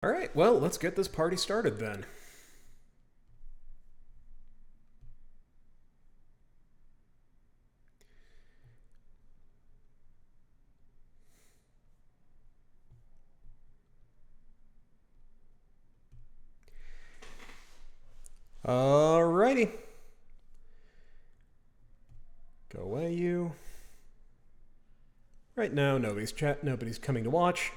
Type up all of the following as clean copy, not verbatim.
All right, well, let's get this party started then. Alrighty. Go away, you. Right now, nobody's coming to watch.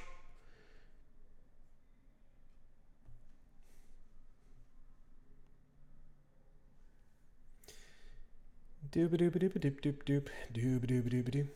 Dooba dooba dooba doop doop doop. Dooba dooba dooba doo.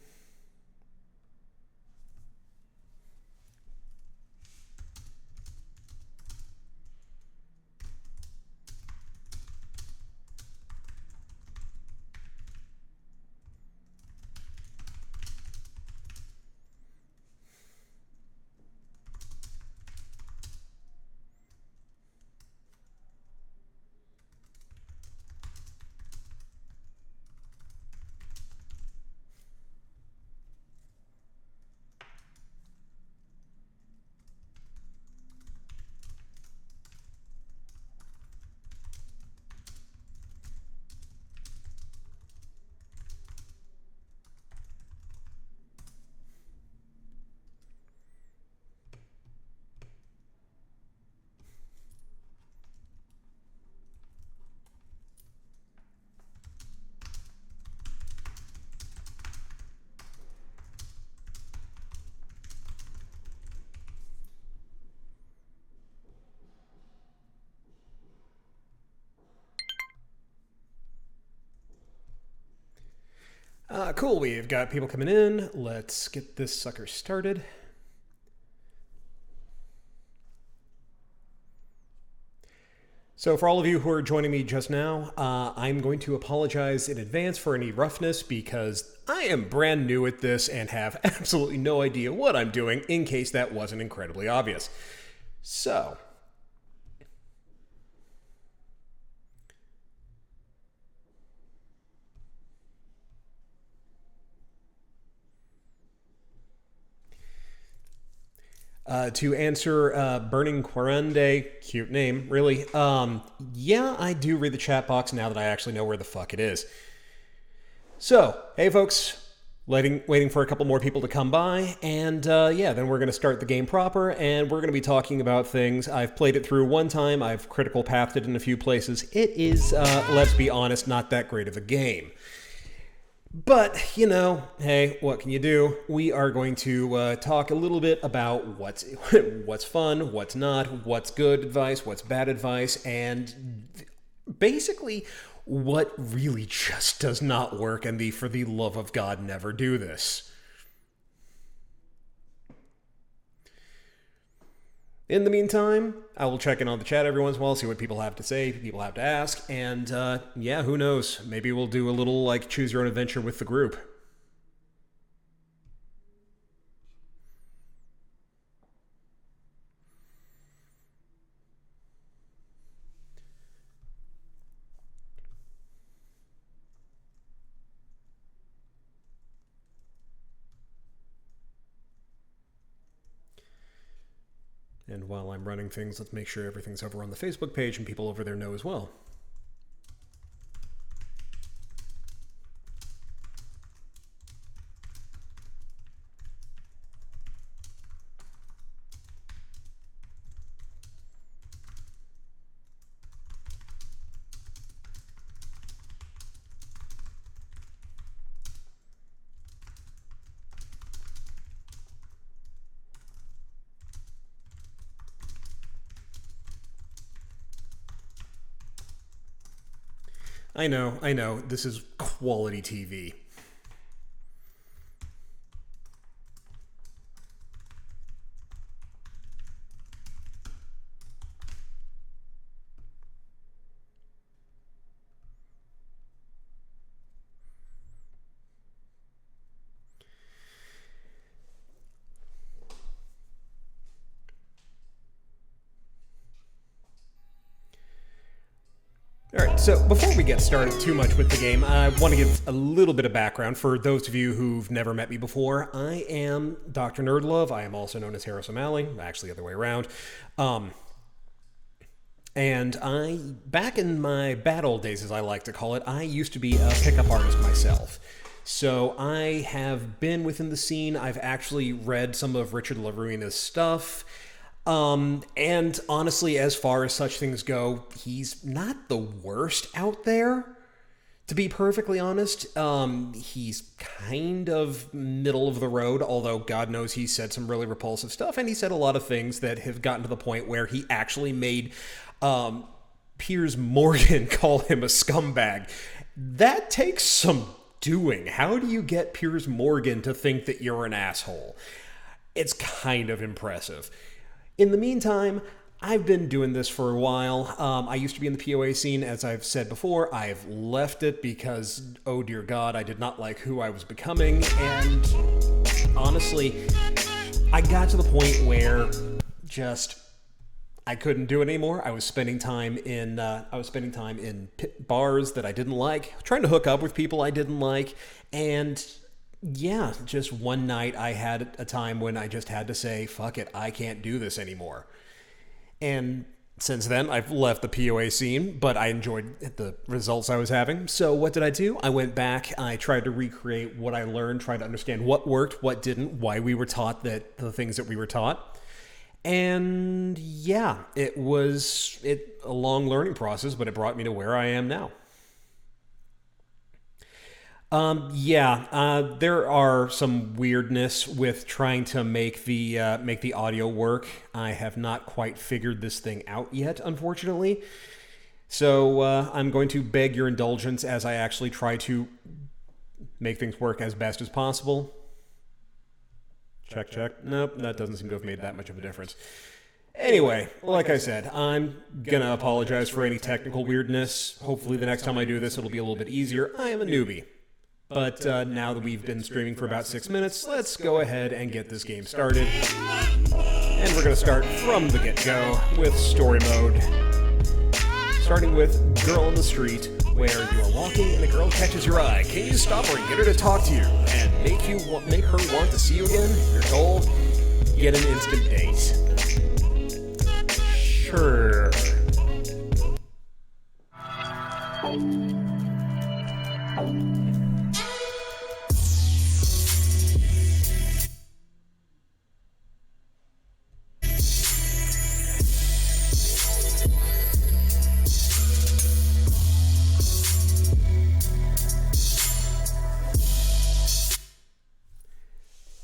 Cool, we've got people coming in. Let's get this sucker started. So, for all of you who are joining me just now, I'm going to apologize in advance for any roughness because I am brand new at this and have absolutely no idea what I'm doing in case that wasn't incredibly obvious. So, to answer Burning Quarande, cute name, really. Yeah, I do read the chat box now that I actually know where the fuck it is. So, hey folks, waiting for a couple more people to come by, and yeah, then we're going to start the game proper, and we're going to be talking about things. I've played it through one time, I've critical pathed it in a few places. It is, let's be honest, not that great of a game. But, you know, hey, what can you do? We are going to talk a little bit about what's fun, what's not, what's good advice, what's bad advice, and basically what really just does not work, and for the love of God, never do this. In the meantime, I will check in on the chat every once in a while, see what people have to say, people have to ask, and yeah, who knows? Maybe we'll do a little like choose your own adventure with the group. And while I'm running things, let's make sure everything's over on the Facebook page and people over there know as well. I know, this is quality TV. All right. Alright, so before we get started too much with the game, I want to give a little bit of background for those of you who've never met me before. I am Dr. NerdLove. I am also known as Harris O'Malley, actually the other way around. And back in my bad old days, as I like to call it, I used to be a pickup artist myself. So I have been within the scene. I've actually read some of Richard LaRuina's stuff. And honestly, as far as such things go, he's not the worst out there. To be perfectly honest, he's kind of middle of the road, although God knows he said some really repulsive stuff, and he said a lot of things that have gotten to the point where he actually made Piers Morgan call him a scumbag. That takes some doing. How do you get Piers Morgan to think that you're an asshole? It's kind of impressive. In the meantime, I've been doing this for a while. I used to be in the POA scene, as I've said before. I've left it because, oh dear God, I did not like who I was becoming. And honestly, I got to the point where I couldn't do it anymore. I was spending time in bars that I didn't like, trying to hook up with people I didn't like, and yeah, just one night I had a time when I just had to say, fuck it, I can't do this anymore. And since then, I've left the POA scene, but I enjoyed the results I was having. So what did I do? I went back, I tried to recreate what I learned, tried to understand what worked, what didn't, why we were taught the things that we were taught. And yeah, it was a long learning process, but it brought me to where I am now. There are some weirdness with trying to make the audio work. I have not quite figured this thing out yet, unfortunately. So I'm going to beg your indulgence as I actually try to make things work as best as possible. Check, check. Nope, that doesn't seem to have made that much of a difference. Anyway, like I said, I'm gonna apologize for any technical weirdness. Hopefully the next time I do this, it'll be a little bit easier. I am a newbie. But now that we've been streaming for about 6 minutes, let's go ahead and get this game started. And we're going to start from the get-go with story mode. Starting with Girl on the Street, where you are walking and a girl catches your eye. Can you stop her and get her to talk to you? And make her want to see you again? Your goal? Get an instant date. Sure.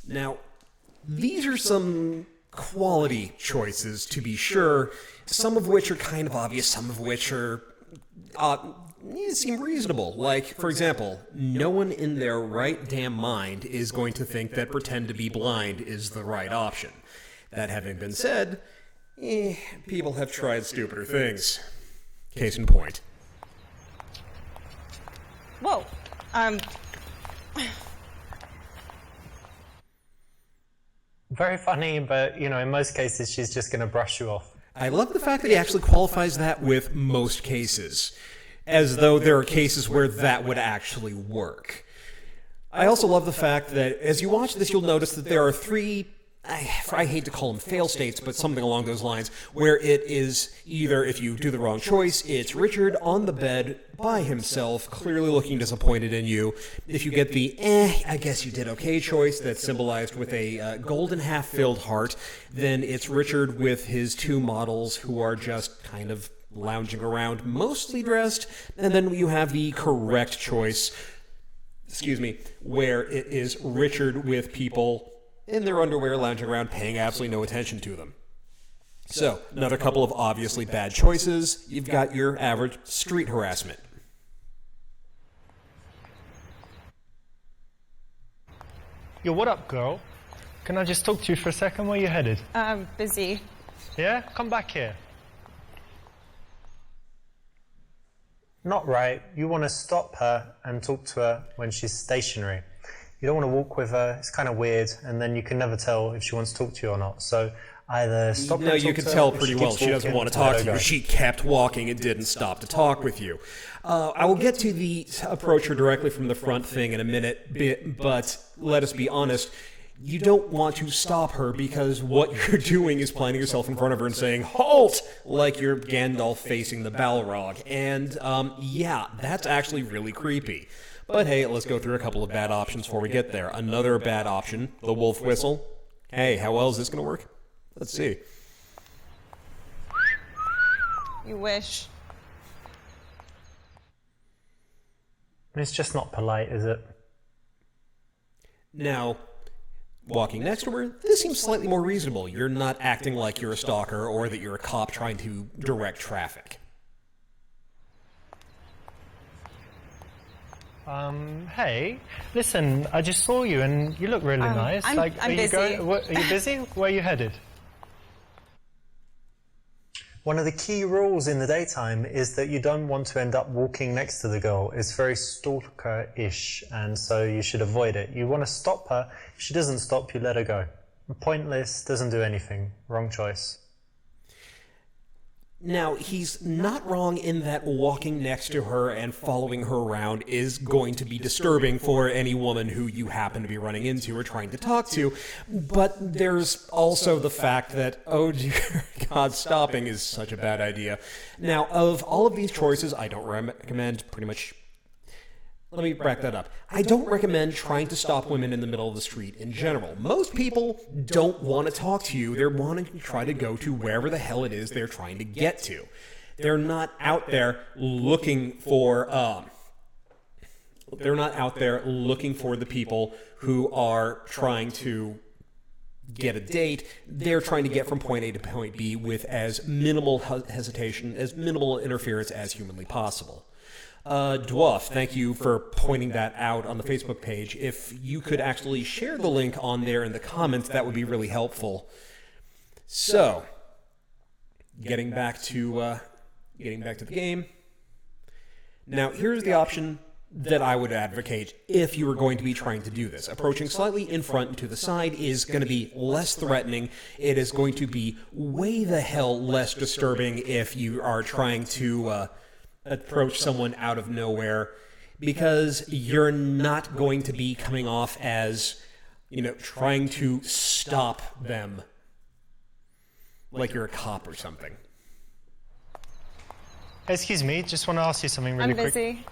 Now, these are some quality choices, to be sure, some of which are kind of obvious, some of which are seem reasonable. Like, for example, no one in their right damn mind is going to think that pretend to be blind is the right option. That having been said, people have tried stupider things. Case in point. Whoa, Very funny, but, in most cases, she's just going to brush you off. I love the fact that he actually qualifies that with most cases, as though there are cases where that would actually work. I also love the fact that as you watch this, you'll notice that there are three, I hate to call them fail states, but something along those lines, where it is either, if you do the wrong choice, it's Richard on the bed by himself, clearly looking disappointed in you. If you get the, I guess you did okay choice, that's symbolized with a golden half-filled heart, then it's Richard with his two models who are just kind of lounging around, mostly dressed, and then you have the correct choice, where it is Richard with people in their underwear lounging around, paying absolutely no attention to them. So, another couple of obviously bad choices. You've got your average street harassment. Yo, what up, girl? Can I just talk to you for a second? Where you headed? I'm busy. Yeah? Come back here. Not right. You want to stop her and talk to her when she's stationary. You don't want to walk with her, it's kind of weird, and then you can never tell if she wants to talk to you or not. So Either stop No, and you talk could to her, tell if pretty she well keeps she doesn't walking, want to let talk her to you. go. She kept walking and didn't stop to talk with you. I will get to the approach her directly from the front thing in a minute, but let us be honest. You don't want to stop her because what you're doing is planting yourself in front of her and saying, "Halt!" like you're Gandalf facing the Balrog. And, yeah, that's actually really creepy. But hey, let's go through a couple of bad options before we get there. Another bad option, the wolf whistle. Hey, how well is this going to work? Let's see. You wish. It's just not polite, is it? Now, walking next to her, this seems slightly more reasonable. You're not acting like you're a stalker or that you're a cop trying to direct traffic. Hey, listen, I just saw you and you look really nice. I'm busy. Are you busy? Where are you headed? One of the key rules in the daytime is that you don't want to end up walking next to the girl. It's very stalker-ish, and so you should avoid it. You want to stop her. If she doesn't stop, you let her go. Pointless, doesn't do anything. Wrong choice. Now, he's not wrong in that walking next to her and following her around is going to be disturbing for any woman who you happen to be running into or trying to talk to, but there's also the fact that, oh dear God, stopping is such a bad idea. Now, of all of these choices, I don't recommend pretty much... Let me back that up. I don't recommend trying to stop women in the middle of the street in general. Most people don't want to talk to you. They're wanting to try to go to wherever the hell it is they're trying to get to. They're not out there looking for the people who are trying to get a date. They're trying to get from point A to point B with as minimal hesitation, as minimal interference as humanly possible. Dwarf, thank you for pointing that out on the Facebook page. If you could actually share the link on there in the comments, that would be really helpful. So, getting back to the game. Now, here's the option that I would advocate if you were going to be trying to do this. Approaching slightly in front and to the side is going to be less threatening. It is going to be way the hell less disturbing if you are trying to approach someone out of nowhere, because you're not going to be coming off as, trying to stop them like you're a cop or something. Excuse me, just want to ask you something really quick. I'm busy.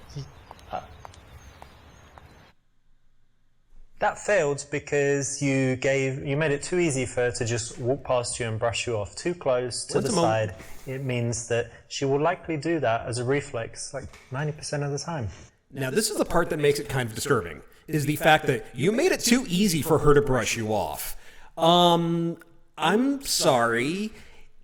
That failed because you made it too easy for her to just walk past you and brush you off. Too close to the side. It means that she will likely do that as a reflex, like 90% of the time. Now, this is the part that makes it kind of disturbing, is the fact that you made it too easy for her to brush you off. I'm sorry.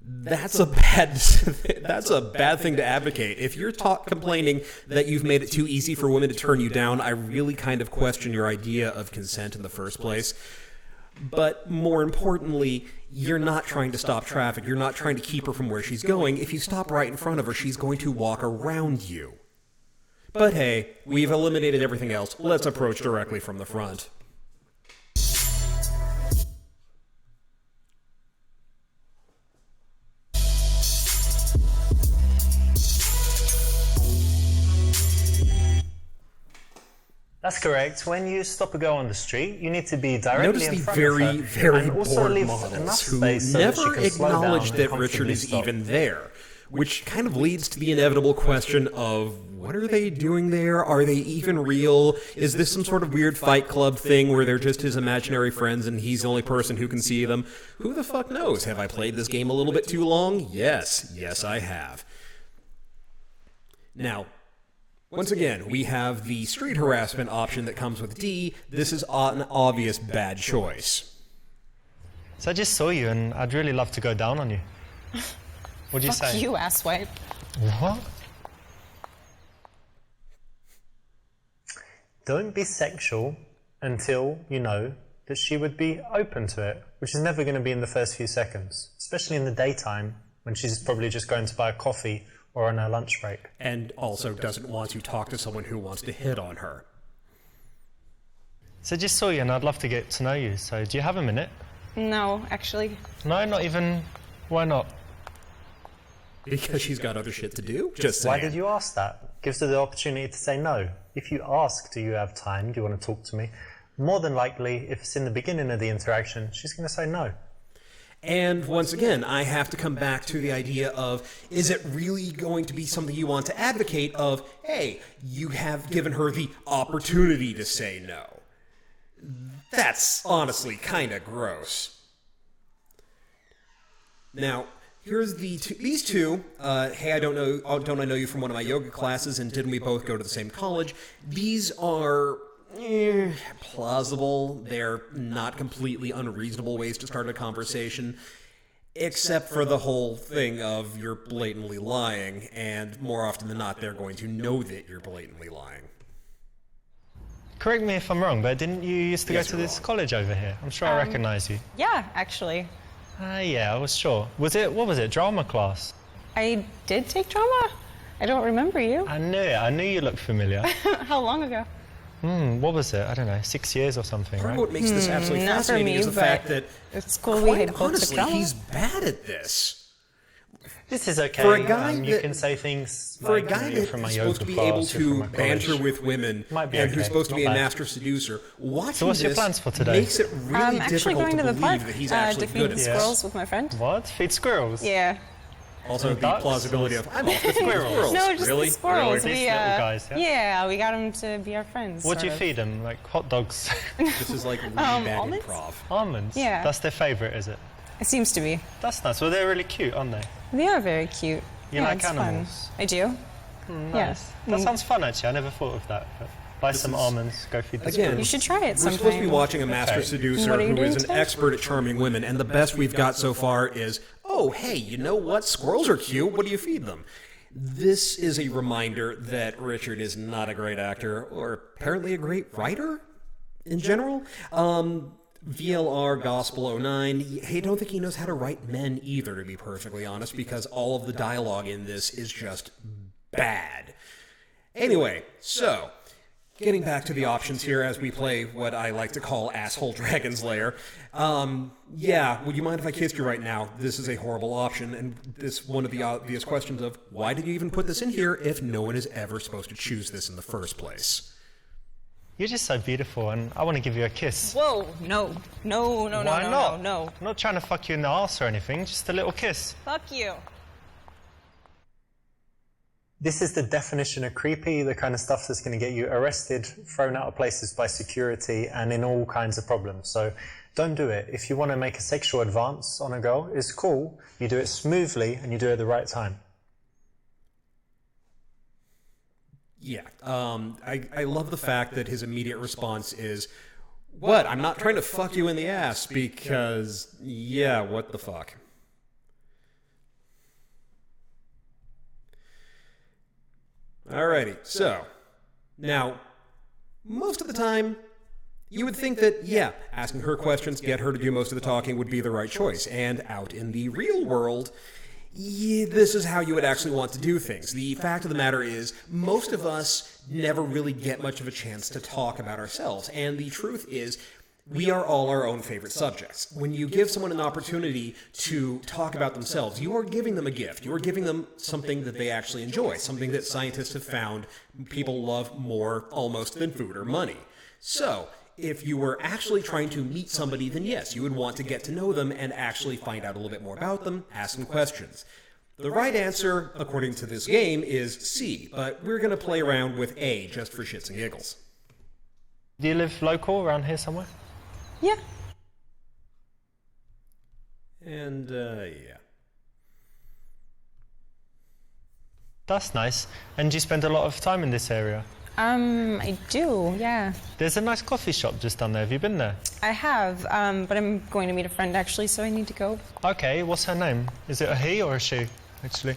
That's a bad thing to advocate. If you're complaining that you've made it too easy for women to turn you down, I really kind of question your idea of consent in the first place. But more importantly, you're not trying to stop traffic. You're not trying to keep her from where she's going. If you stop right in front of her, she's going to walk around you. But hey, we've eliminated everything else. Let's approach directly from the front. That's correct. When you stop a girl on the street, you need to be directly in front of her. Notice the very and also bored leave models enough who space so that she never can slow down acknowledge and that Richard comfortably is stop. even there, which kind of leads to the inevitable question of, what are they doing there? Are they even real? Is this some sort of weird Fight Club thing where they're just his imaginary friends and he's the only person who can see them? Who the fuck knows? Have I played this game a little bit too long? Yes, I have. Now, once again, we have the street harassment option that comes with D. This is an obvious bad choice. So I just saw you and I'd really love to go down on you. What'd you Fuck say? you, asswipe. What? Don't be sexual until you know that she would be open to it, which is never going to be in the first few seconds, especially in the daytime when she's probably just going to buy a coffee or on her lunch break. And also doesn't want to talk to someone who wants to hit on her. So just saw you and I'd love to get to know you, so do you have a minute? No, actually. No, not even. Why not? Because she's got other shit to do? Just saying. Why did you ask that? Gives her the opportunity to say no. If you ask, do you have time? Do you want to talk to me? More than likely, if it's in the beginning of the interaction, she's going to say no. And once again, I have to come back to the idea of, is it really going to be something you want to advocate of, hey, you have given her the opportunity to say no. That's honestly kind of gross. Now, here's these two. Hey, don't I know you from one of my yoga classes, and didn't we both go to the same college? These are plausible. They're not completely unreasonable ways to start a conversation, except for the whole thing of you're blatantly lying, and more often than not, they're going to know that you're blatantly lying. Correct me if I'm wrong, but didn't you used to Yes, go to you're this wrong. college over here? I'm sure I recognise you. Yeah, actually. Yeah, I was sure. What was it, drama class? I did take drama? I don't remember you. I knew it. I knew you looked familiar. How long ago? What was it? I don't know, 6 years or something, Part of right? what makes this absolutely Not for fascinating me, is the but fact that, at school we had quite both took honestly, drama. he's bad at this. This is okay. For a guy you that- can say things For a like, guy you're that from my is yoga supposed to be class, able you're from to my banter college. with women Might be and okay, who's supposed to not be a bad. master seducer, watching So what's your this plans for today? makes it really I'm actually difficult going to to the believe park that he's to actually feed good the at this. squirrels with my friend. What? Feed squirrels? Yeah. Also, the ducks? plausibility of, I'm off with squirrels. No, just really? the squirrels. Really? We, These little guys, yeah? Yeah, we got them to be our friends. What do you sort of. feed them? Like hot dogs? This is like really bad almonds? improv. Almonds? Yeah. That's their favourite, is it? It seems to be. That's nice. Well, they're really cute, aren't they? They are very cute. You yeah, like it's animals? Fun. I do. Nice. That sounds fun, actually. I never thought of that. But buy some almonds, go feed the Again, You should try it we're supposed to be sometime. watching a master Okay. seducer What are you who doing is an today? expert at charming women, and the best we've got so far is, oh, hey, you know what? Squirrels are cute. What do you feed them? This is a reminder that Richard is not a great actor, or apparently a great writer in general. VLR Gospel 09, I don't think he knows how to write men either, to be perfectly honest, because all of the dialogue in this is just bad. Anyway, so, getting back to the options here as we play what I like to call Asshole Dragon's Lair. Yeah, would you mind if I kissed you right now? This is a horrible option, and this one of the obvious questions of, why did you even put this in here if no one is ever supposed to choose this in the first place? You're just so beautiful, and I want to give you a kiss. Whoa, no. No, no, no, Why no, not? no, no. I'm not trying to fuck you in the arse or anything, just a little kiss. Fuck you. This is the definition of creepy, the kind of stuff that's going to get you arrested, thrown out of places by security, and in all kinds of problems. So don't do it. If you want to make a sexual advance on a girl, it's cool. You do it smoothly and you do it at the right time. Yeah, I love the fact that his immediate response is, what, I'm not trying to fuck you in the ass, because, yeah, what the fuck. Alrighty, so, now, most of the time, you would think that, yeah, asking her questions, get her to do most of the talking would be the right choice, and out in the real world, yeah, this is how you would actually want to do things. The fact of the matter is, most of us never really get much of a chance to talk about ourselves, and the truth is, we are all our own favorite subjects. When you give someone an opportunity to talk about themselves, you are giving them a gift. You are giving them something that they actually enjoy, something that scientists have found people love more almost than food or money. So, if you were actually trying to meet somebody, then yes, you would want to get to know them and actually find out a little bit more about them, ask them questions. The right answer, according to this game, is C, but we're going to play around with A just for shits and giggles. Do you live local around here somewhere? Yeah. And, yeah. That's nice. And do you spend a lot of time in this area? I do, yeah. There's a nice coffee shop just down there. Have you been there? I have, but I'm going to meet a friend actually, so I need to go. Okay, what's her name? Is it a he or a she, actually?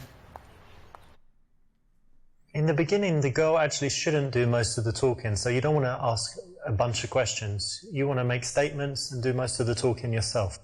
In the beginning, the girl actually shouldn't do most of the talking, so you don't want to ask a bunch of questions. You want to make statements and do most of the talking yourself.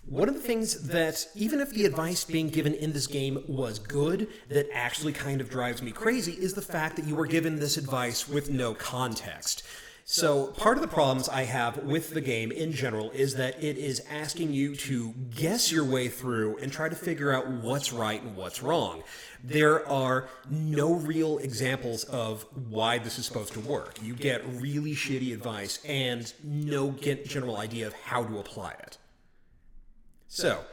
One of the things that, even if the advice being given in this game was good, that actually kind of drives me crazy is the fact that you were given this advice with no context. So part of the problems I have with the game in general is that it is asking you to guess your way through and try to figure out what's right and what's wrong. There are no real examples of why this is supposed to work. You get really shitty advice and no general idea of how to apply it. So,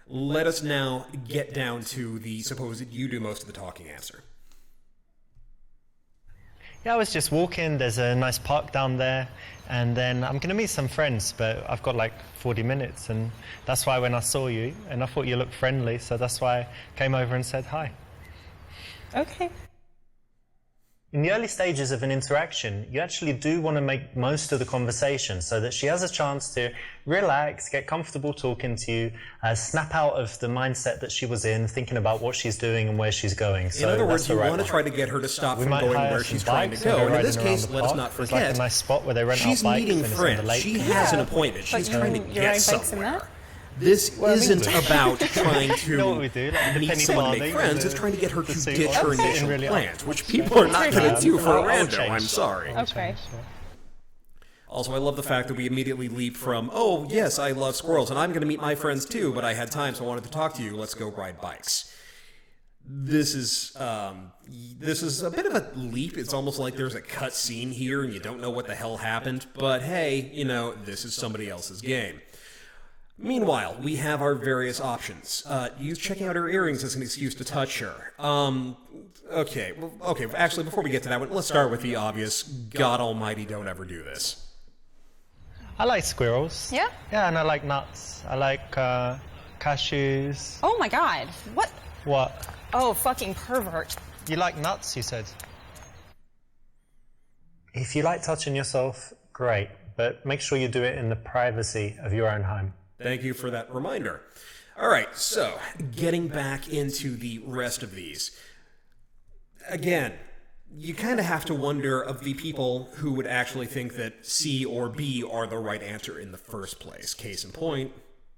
let us now get down to the supposed you do most of the talking answer. Yeah, I was just walking. There's a nice park down there, and then I'm going to meet some friends, but I've got like 40 minutes, and that's why when I saw you, and I thought you looked friendly, so that's why I came over and said hi. Okay. In the early stages of an interaction, you actually do want to make most of the conversation so that she has a chance to relax, get comfortable talking to you, snap out of the mindset that she was in, thinking about what she's doing and where she's going. So in other words, that's the you right want to one. try to get her to stop We from might going hire where some she's trying to bikes and go. go And in this riding around case, the let us park. not There's like forget, a nice spot where they rent she's out bikes meeting and it's on the friends. lake. She has an appointment. But She's you trying to ride get bikes in somewhere. that? This isn't about trying You know what to we do? Like the meet penny someone and farthing make friends. and It's trying to get her the to suit ditch on. her Okay. initial Really plans, which people are not going to do for a I'll rando. change I'm that. sorry. Okay. Also, I love the fact that we immediately leap from, oh, yes, I love squirrels, and I'm going to meet my friends too, but I had time, so I wanted to talk to you. Let's go ride bikes. This is a bit of a leap. It's almost like there's a cut scene here, and you don't know what the hell happened. But hey, this is somebody else's game. Meanwhile, we have our various options. Use checking out her earrings as an excuse to touch her. Okay. Actually, before we get to that one, let's start with the obvious. God Almighty, don't ever do this. I like squirrels. Yeah? Yeah, and I like nuts. I like cashews. Oh my god. What? What? Oh, fucking pervert. You like nuts, you said? If you like touching yourself, great, but make sure you do it in the privacy of your own home. Thank you for that reminder. All right, so getting back into the rest of these. Again, you kind of have to wonder of the people who would actually think that C or B are the right answer in the first place. Case in point,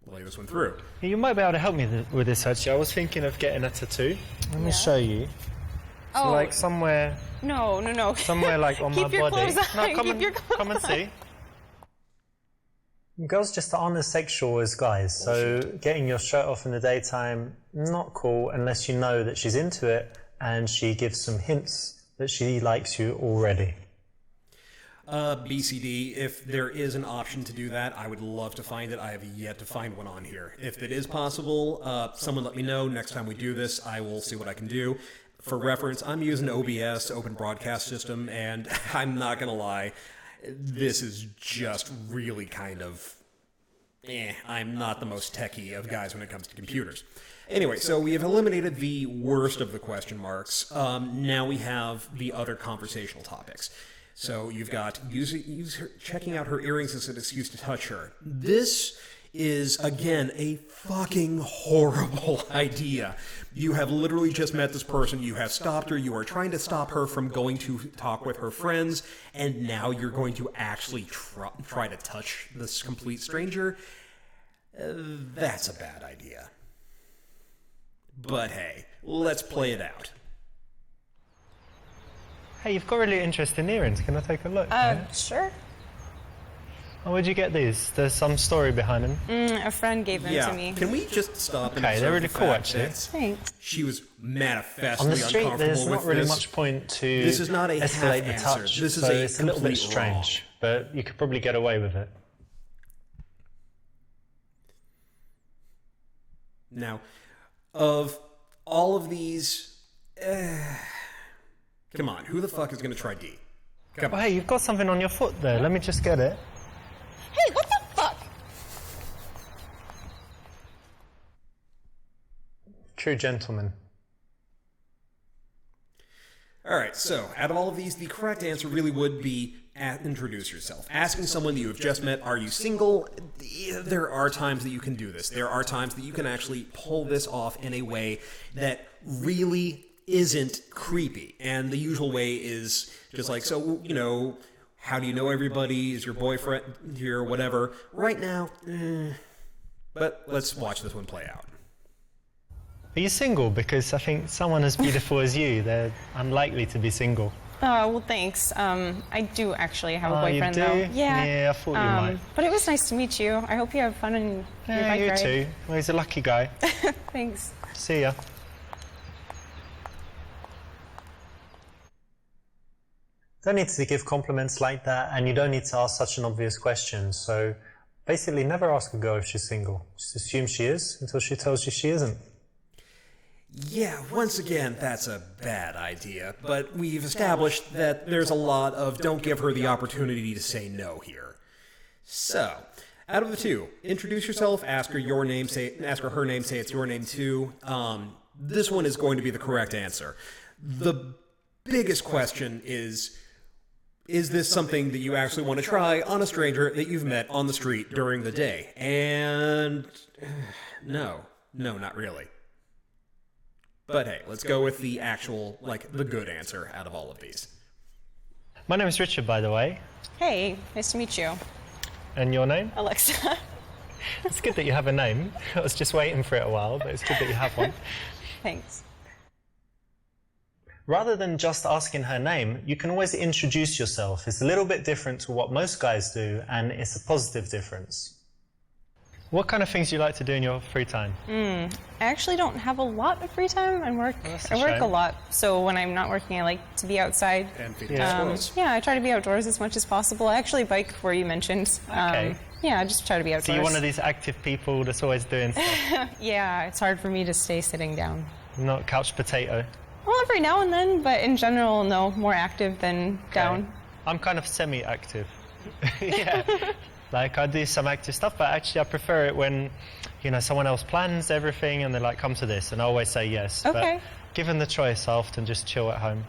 lay this one through. You might be able to help me with this, actually. I was thinking of getting a tattoo. Let me show you. So Oh. like somewhere No. somewhere like on my Keep your body. clothes on. No, come Keep and, your clothes come and see. Girls just aren't as sexual as guys, so getting your shirt off in the daytime, not cool unless you know that she's into it and she gives some hints that she likes you already. BCD, if there is an option to do that, I would love to find it. I have yet to find one on here. If it is possible, someone let me know. Next time we do this, I will see what I can do. For reference, I'm using OBS, Open Broadcast System, and I'm not going to lie, this is just really kind of... I'm not the most techie of guys when it comes to computers. Anyway, so we have eliminated the worst of the question marks. Now we have the other conversational topics. So you've got checking out her earrings as an excuse to touch her. This is, again, a fucking horrible idea. You have literally just met this person, you have stopped her, you are trying to stop her from going to talk with her friends, and now you're going to actually try to touch this complete stranger? That's a bad idea. But hey, let's play it out. Hey, you've got really interesting earrings. Can I take a look? Sure. Oh, where'd you get these? There's some story behind them. A friend gave them to me. Can we just stop and Okay, they're observe really the cool, fact actually. that Thanks. she was manifestly On the street, uncomfortable there's with not really this. much point to This is not a escalate the half touch. answer. This is so a it's a little bit complete strange, but you could probably get away with it. Now, of all of these, come on, who the fuck is going to try D? Come Oh, on. hey, you've got something on your foot there. Let me just get it. Hey, what the fuck? True gentleman. All right, so out of all of these, the correct answer really would be introduce yourself. Asking someone that you have just met, are you single? There are times that you can do this. There are times that you can actually pull this off in a way that really isn't creepy. And the usual way is just like, so, how do you know everybody? Is your boyfriend here? Whatever. Right now, but let's watch this one play out. Are you single? Because I think someone as beautiful as you, they're unlikely to be single. Oh, well, thanks. I do actually have a boyfriend, you do? though. Yeah. Yeah, I thought you might. But it was nice to meet you. I hope you have fun in your Yeah, bike you ride. too. Well, he's a lucky guy. Thanks. See ya. Don't need to give compliments like that, and you don't need to ask such an obvious question. So basically, never ask a girl if she's single. Just assume she is until she tells you she isn't. Yeah, once again, that's a bad idea, but we've established that there's a lot of don't give her the opportunity to say no here. So, out of the two, introduce yourself, ask her your name, ask her her name, say it's your name too. This one is going to be the correct answer. The biggest question is this something that you actually want to try on a stranger that you've met on the street during the day? And no, not really. But hey, let's go with the actual, the good answer out of all of these. My name is Richard, by the way. Hey, nice to meet you. And your name? Alexa. It's good that you have a name. I was just waiting for it a while, but it's good that you have one. Thanks. Rather than just asking her name, you can always introduce yourself. It's a little bit different to what most guys do, and it's a positive difference. What kind of things do you like to do in your free time? I actually don't have a lot of free time. I work a lot, so when I'm not working, I like to be outside. And feed the squirrels. Yeah, I try to be outdoors as much as possible. I actually bike where you mentioned. Okay. Yeah, I just try to be outdoors. So you're one of these active people that's always doing stuff. Yeah, it's hard for me to stay sitting down. Not couch potato. Well, every now and then, but in general, no, more active than down. I'm kind of semi-active. Yeah. Like, I do some active stuff, but actually I prefer it when, someone else plans everything and they're like, come to this, and I always say yes. Okay. But given the choice, I often just chill at home.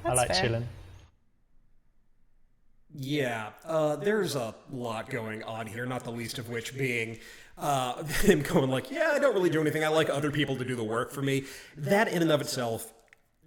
That's I like fair. chilling. Yeah, there's a lot going on here, not the least of which being him going I don't really do anything. I like other people to do the work for me. That in and of itself,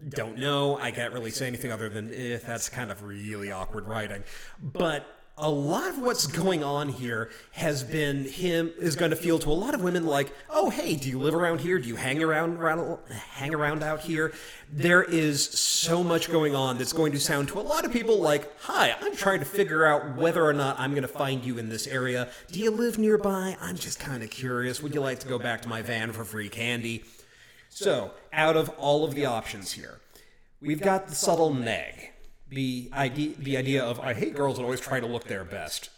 don't know. I can't really say anything other than, that's kind of really awkward writing. But a lot of what's going on here is going to feel to a lot of women like, oh, hey, do you live around here? Do you hang around out here? There is so much going on that's going to sound to a lot of people like, hi, I'm trying to figure out whether or not I'm going to find you in this area. Do you live nearby? I'm just kind of curious. Would you like to go back to my van for free candy? So, out of all of the options here, we've got the subtle neg. The idea of, I hate girls that always try to look their best.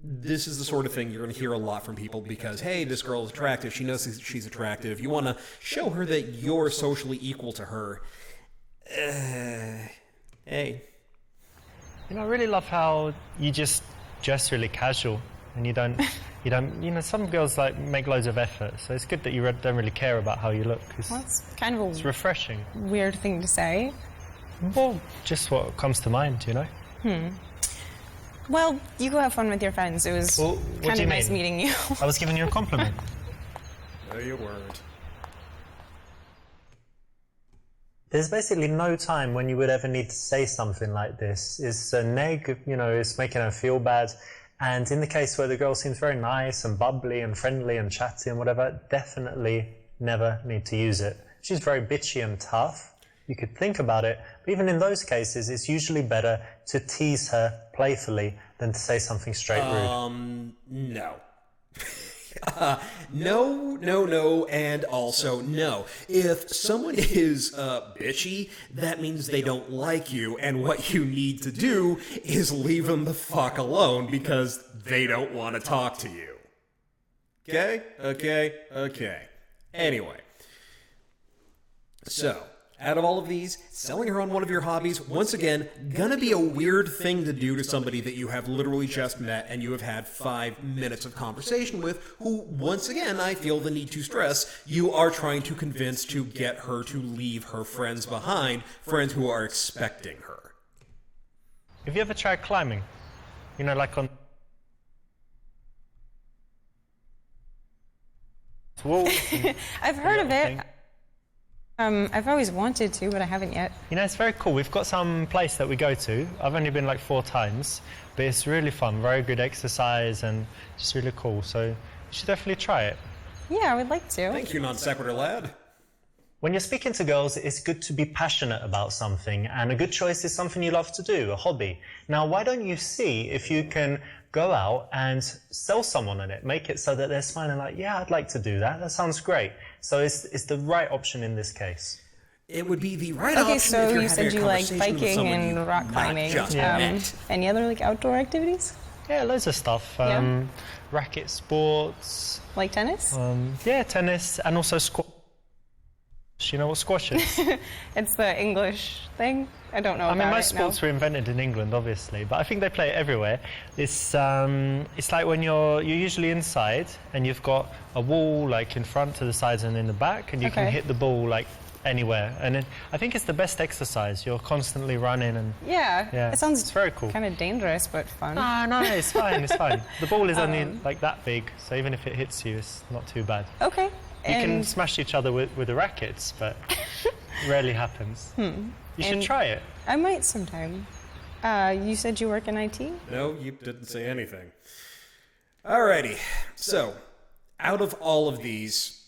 This is the sort of thing you're going to hear a lot from people because, hey, this girl is attractive. She knows she's attractive. You want to show her that you're socially equal to her. Hey. I really love how you just dress really casual and you don't, some girls make loads of effort. So it's good that you don't really care about how you look. Well, it's kind of It's refreshing. weird thing to say. Well, just what comes to mind, Well, you go have fun with your friends. It was Well, what kind do of you nice mean? meeting you. I was giving you a compliment. No, you weren't. There's basically no time when you would ever need to say something like this. It's a neg, it's making her feel bad. And in the case where the girl seems very nice and bubbly and friendly and chatty and whatever, definitely never need to use it. She's very bitchy and tough. You could think about it, but even in those cases, it's usually better to tease her playfully than to say something straight rude. No. No, and also no. If someone is bitchy, that means they don't like you, and what you need to do is leave them the fuck alone because they don't want to talk to you. Okay. Anyway. So, out of all of these, selling her on one of your hobbies, once again, gonna be a weird thing to do to somebody that you have literally just met and you have had 5 minutes of conversation with, who, once again, I feel the need to stress, you are trying to convince to get her to leave her friends behind, friends who are expecting her. Have you ever tried climbing? Like on walls? I've heard of it. I've always wanted to, but I haven't yet. It's very cool. We've got some place that we go to. I've only been 4 times, but it's really fun. Very good exercise and just really cool. So you should definitely try it. Yeah, I would like to. Thank you, non sequitur lad. When you're speaking to girls, it's good to be passionate about something, and a good choice is something you love to do, a hobby. Now, why don't you see if you can go out and sell someone on it, make it so that they're smiling like, yeah, I'd like to do that. That sounds great. So it's the right option in this case. It would be the right option. Okay, so if you're you having said a you like conversation with biking someone and you've rock not climbing. just met. Any other like outdoor activities? Yeah, loads of stuff. Yeah. Racket sports. Like tennis? Yeah, tennis and also squash. You know what squash is? It's the English thing. I don't know. I mean, about most it, sports were invented in England, obviously, but I think they play it everywhere. It's like when you're usually inside and you've got a wall like in front, to the sides, and in the back, and you can hit the ball like anywhere. And I think it's the best exercise. You're constantly running and Yeah. It sounds it's very cool. kind of dangerous, but fun. No, it's fine. It's fine. The ball is only like that big, so even if it hits you, it's not too bad. Okay. You can smash each other with the rackets, but rarely happens. You should try it. I might sometime. You said you work in IT? No, you didn't say anything. Alrighty, so out of all of these,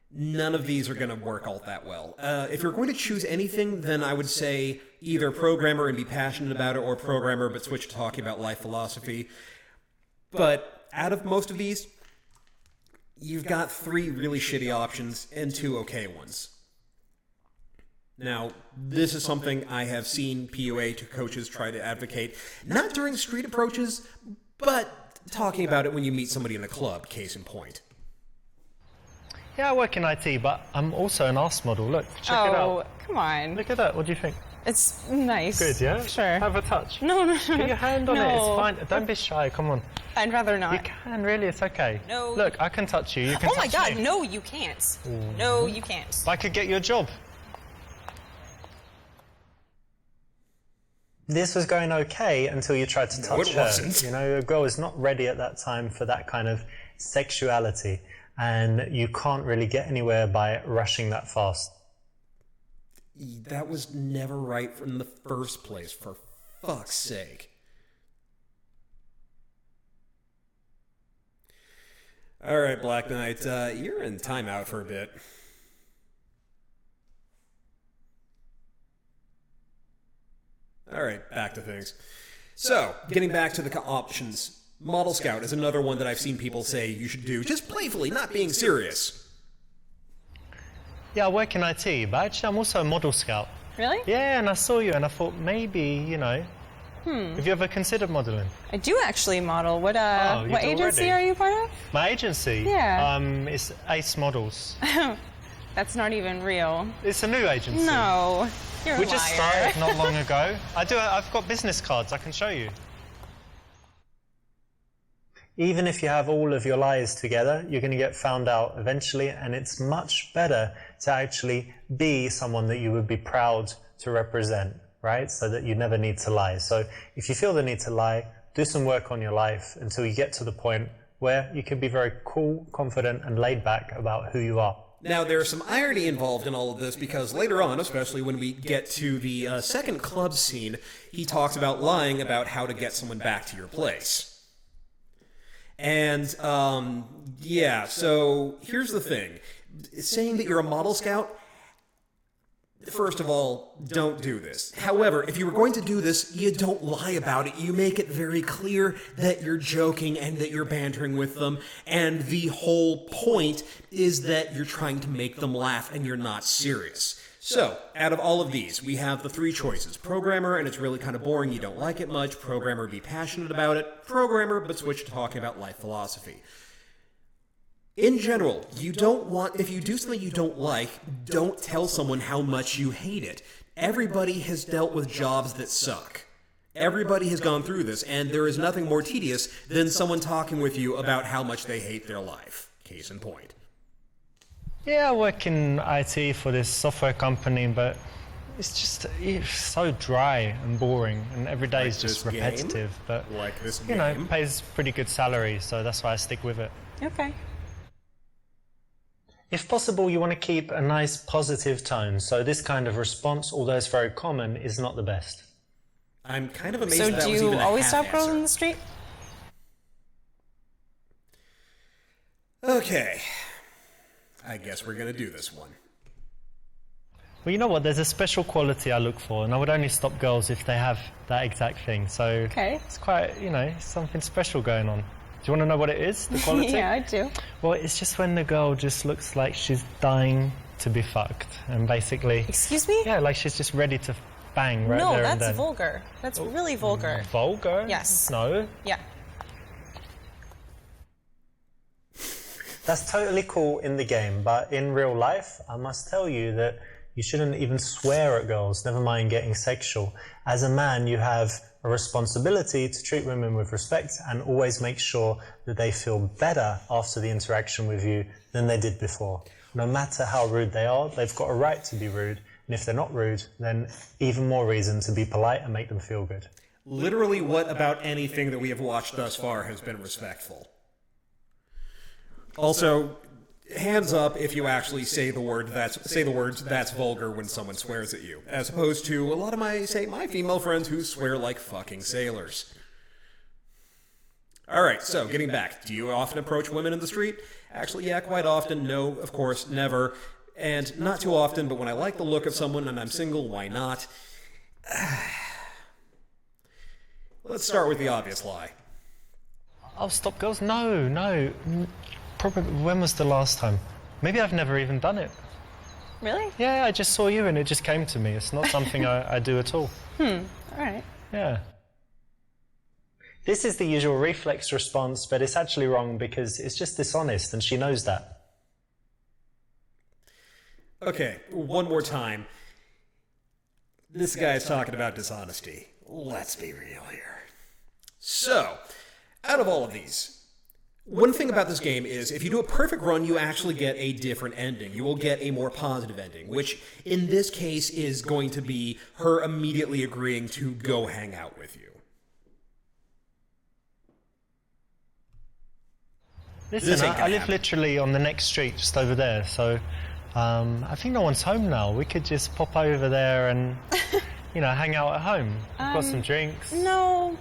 none of these are going to work all that well. If you're going to choose anything, then I would say either programmer and be passionate about it, or programmer but switch to talking about life philosophy. But out of most of these, you've got 3 really shitty options and 2 okay ones. Now, this is something I have seen PUA to coaches try to advocate, not during street approaches, but talking about it when you meet somebody in a club, case in point. Yeah, I work in IT, but I'm also an arse model. Look, check it out. Oh, come on. Look at that. What do you think? It's nice. Good, yeah? Sure. Have a touch. No. Get your hand on it. It's fine. Don't be shy. Come on. I'd rather not. You can, really. It's okay. No. Look, I can touch you. You can Oh my touch God, me. no, you can't. No, you can't. I could get you a job. This was going okay until you tried to touch it her. wasn't. You know, a girl is not ready at that time for that kind of sexuality, and you can't really get anywhere by rushing that fast. That was never right from the first place, for fuck's sake. Alright, Black Knight, you're in timeout for a bit. Alright, back to things. So, getting back to the options, Model Scout is another one that I've seen people say you should do, just playfully, not being serious. Yeah, I work in IT, but actually I'm also a model scout. Really? Yeah, and I saw you and I thought maybe, you know, have you ever considered modeling? I do actually model. What you what do agency already? are you part of? My agency? Yeah. It's Ace Models. That's not even real. It's a new agency. No, you're We a just liar. started not long ago. I've got business cards, I can show you. Even if you have all of your lies together, you're going to get found out eventually, and it's much better to actually be someone that you would be proud to represent, right? So that you never need to lie. So if you feel the need to lie, do some work on your life until you get to the point where you can be very cool, confident, and laid back about who you are. Now, there's some irony involved in all of this because later on, especially when we get to the second club scene, he talks about lying about how to get someone back to your place. And, yeah, so here's the thing. Saying that you're a model scout, first of all, don't do this. However, if you were going to do this, you don't lie about it. You make it very clear that you're joking and that you're bantering with them. And the whole point is that you're trying to make them laugh and you're not serious. So, out of all of these, we have the 3 choices. Programmer, and it's really kind of boring, you don't like it much. Programmer, be passionate about it. Programmer, but switch to talking about life philosophy. In general, if you do something you don't like, don't tell someone how much you hate it. Everybody has dealt with jobs that suck. Everybody has gone through this, and there is nothing more tedious than someone talking with you about how much they hate their life. Case in point. Yeah, I work in IT for this software company, but it's so dry and boring, and every day is just this game? repetitive. But Like this you know, game? it pays pretty good salary, so that's why I stick with it. Okay. If possible, you want to keep a nice positive tone. So this kind of response, although it's very common, is not the best. I'm kind of amazed So that do was you even a always half stop girls answer. in the street? Okay. I guess we're gonna do this one. Well, you know what? There's a special quality I look for, and I would only stop girls if they have that exact thing. So it's quite, something special going on. Do you want to know what it is, the quality? Yeah, I do. Well, it's just when the girl just looks like she's dying to be fucked. And basically... Excuse me? Yeah, like she's just ready to bang right no, there and then. No, that's vulgar. That's really vulgar. Vulgar? Yes. No? Yeah. That's totally cool in the game, but in real life, I must tell you that you shouldn't even swear at girls, never mind getting sexual. As a man, you have a responsibility to treat women with respect and always make sure that they feel better after the interaction with you than they did before. No matter how rude they are, they've got a right to be rude. And if they're not rude, then even more reason to be polite and make them feel good. Literally, what about anything that we have watched thus far has been respectful? Also, hands up if you actually say the words "that's vulgar" when someone swears at you, as opposed to a lot of my female friends who swear like fucking sailors. All right, so getting back, do you often approach women in the street? Actually, yeah, quite often. No, of course, never. And not too often, but when I like the look of someone and I'm single, why not? Let's start with the obvious lie. Oh, stop girls? No. Probably, when was the last time? Maybe I've never even done it. Really? Yeah, I just saw you and it just came to me. It's not something I do at all. All right. Yeah. This is the usual reflex response, but it's actually wrong because it's just dishonest and she knows that. Okay, one more time. This guy's talking about dishonesty. Let's be real here. So, out of all of these, one thing about this game is if you do a perfect run, you actually get a different ending. You will get a more positive ending, which in this case is going to be her immediately agreeing to go hang out with you. Listen, I live literally on the next street, just over there, so I think no one's home now. We could just pop over there and, hang out at home. We've got some drinks. No,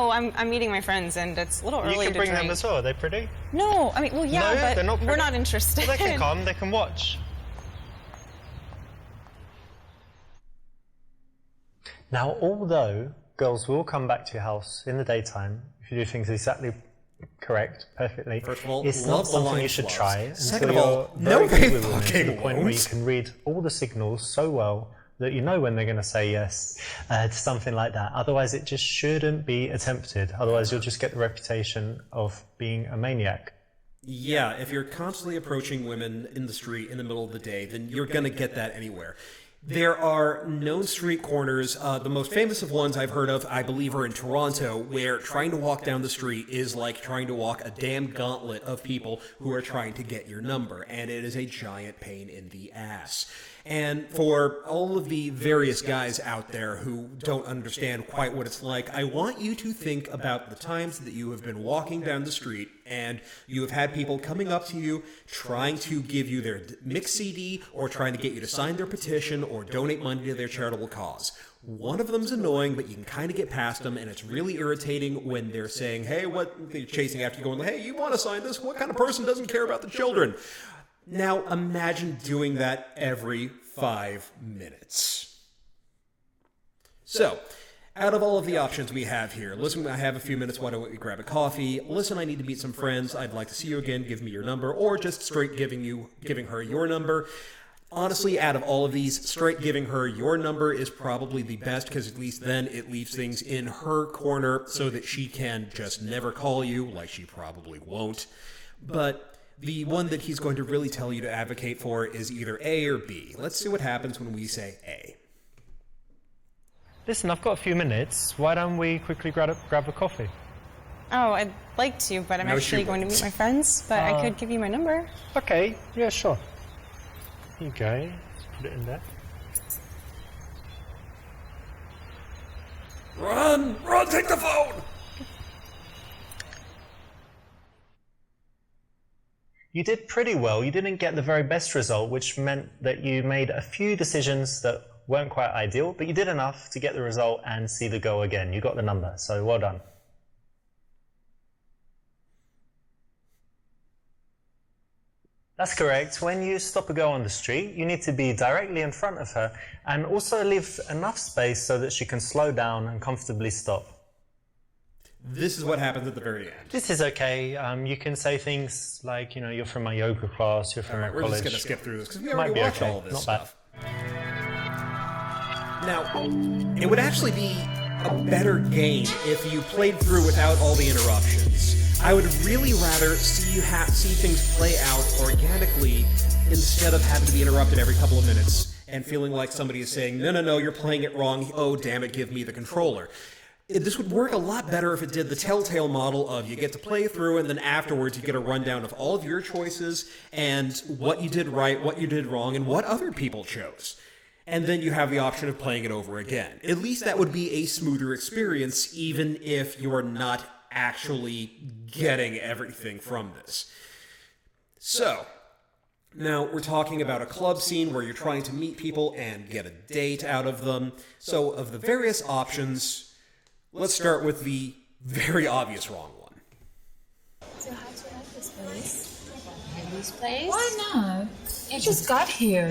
I'm meeting my friends, and it's a little early to drink. You can bring them as well. Are they pretty? No, I mean, well, yeah, No, but they're not we're pretty. not interested. Well, they can come. They can watch. Now, although girls will come back to your house in the daytime, if you do things exactly correct, perfectly, First of all, it's love not the something line you should flaws. try Second until of all, you're no, very they good with women, to the fucking point where you won't. can read all the signals so well that you know when they're going to say yes to something like that. Otherwise, it just shouldn't be attempted. Otherwise, you'll just get the reputation of being a maniac. Yeah, if you're constantly approaching women in the street in the middle of the day, then you're going to get that anywhere. There are known street corners. The most famous of ones I've heard of, I believe, are in Toronto, where trying to walk down the street is like trying to walk a damn gauntlet of people who are trying to get your number, and it is a giant pain in the ass. And for all of the various guys out there who don't understand quite what it's like, I want you to think about the times that you have been walking down the street and you have had people coming up to you trying to give you their mix CD or trying to get you to sign their petition or donate money to their charitable cause. One of them's annoying, but you can kind of get past them, and it's really irritating when they're saying, hey, what, they're chasing after you going, hey, you want to sign this? What kind of person doesn't care about the children? Now, imagine doing that every 5 minutes. So, out of all of the options we have here, listen, I have a few minutes, why don't we grab a coffee? Listen, I need to meet some friends, I'd like to see you again, give me your number, or just straight giving her your number. Honestly, out of all of these, straight giving her your number is probably the best, because at least then it leaves things in her corner so that she can just never call you, like she probably won't. But the one that he's going to really tell you to advocate for is either A or B. Let's see what happens when we say A. Listen, I've got a few minutes. Why don't we quickly grab a coffee? Oh, I'd like to, but I'm No, actually she going to won't. meet my friends. But I could give you my number. Okay, yeah, sure. Here you go. Let's put it in there. Run! Take the phone! You did pretty well. You didn't get the very best result, which meant that you made a few decisions that weren't quite ideal, but you did enough to get the result and see the goal again. You got the number, so well done. That's correct. When you stop a girl on the street, you need to be directly in front of her and also leave enough space so that she can slow down and comfortably stop. This is what happens at the very end. This is okay. You can say things like, you're from my yoga class, you're from my college. We're just going to skip through this because we already watched all of this stuff. Now, it would actually be a better game if you played through without all the interruptions. I would really rather see things play out organically instead of having to be interrupted every couple of minutes and feeling like somebody is saying, no, you're playing it wrong. Oh, damn it, give me the controller. This would work a lot better if it did the Telltale model of you get to play through and then afterwards you get a rundown of all of your choices and what you did right, what you did wrong, and what other people chose. And then you have the option of playing it over again. At least that would be a smoother experience, even if you're not actually getting everything from this. So, now we're talking about a club scene where you're trying to meet people and get a date out of them. So, of the various options, let's start with the very obvious wrong one. So how do you like this place? This place? Why not? You just got here,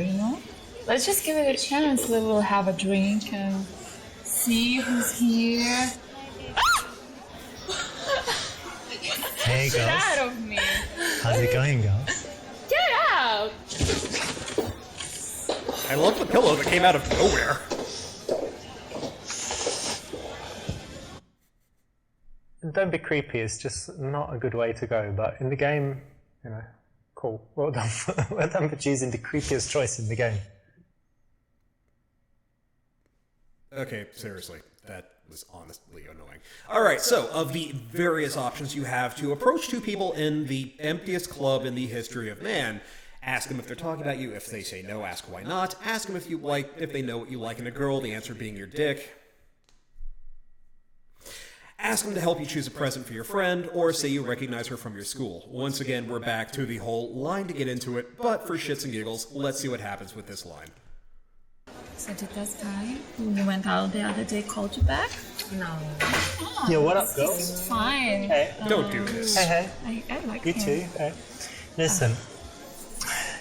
Let's just give it a chance. We'll have a drink and see who's here. Hey, Get girls. out of me. How's it going, girls? Get out. I love the pillow that came out of nowhere. Don't be creepy, it's just not a good way to go. But in the game, cool. Well done. Well done for choosing the creepiest choice in the game. Okay, seriously, that was honestly annoying. All right, so of the various options you have to approach two people in the emptiest club in the history of man, ask them if they're talking about you. If they say no, ask why not. Ask them if they know what you like in a girl, the answer being your dick. Ask them to help you choose a present for your friend, or say you recognize her from your school. Once again, we're back to the whole line to get into it, but for shits and giggles, let's see what happens with this line. So did that guy who went out the other day called you back? No. Oh, Yo, what up, girls? It's fine. Hey. Don't do this. Hey. I like You him. too. Hey. Listen,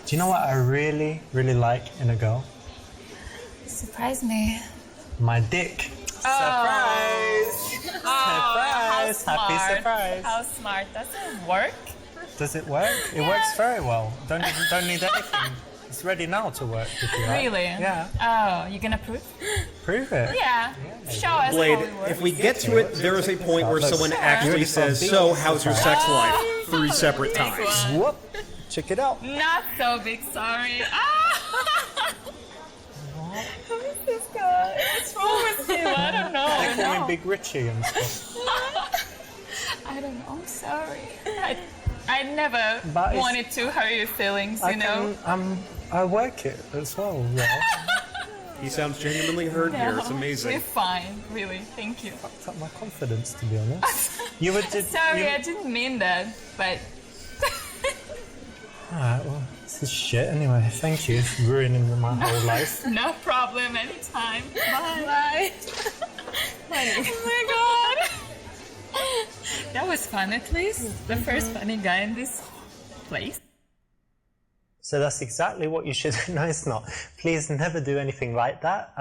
do you know what I really, really like in a girl? Surprise me. My dick. Surprise! Surprise! Happy surprise! How smart. Does it work? Does it work? It works very well. Don't need anything. It's ready now to work if you like. Really? Yeah. Oh, you gonna prove? Prove it. Yeah. Show us Blade, how it works. if we get to it, there is a point where someone Sure. actually says, so, how's your sex life? 3 separate times. Whoop! Check it out. Not so big, sorry. Ah! Who is this guy? What's wrong with him? I don't know. They call him Big Richie and stuff. I don't know. I'm sorry. I never But it's- wanted to hurt your feelings, you know? I work it as well. Yeah. He sounds genuinely hurt here. It's We're amazing. fine, really. Thank you. Fucked up my confidence, to be honest. You were Sorry, I didn't mean that, but Alright, well, this is shit anyway. Thank you for ruining my whole life. no problem anytime. Bye. Bye. Oh my god. That was fun, at least. The first funny guy in this place. So that's exactly what you should do. No, it's not. Please never do anything like that.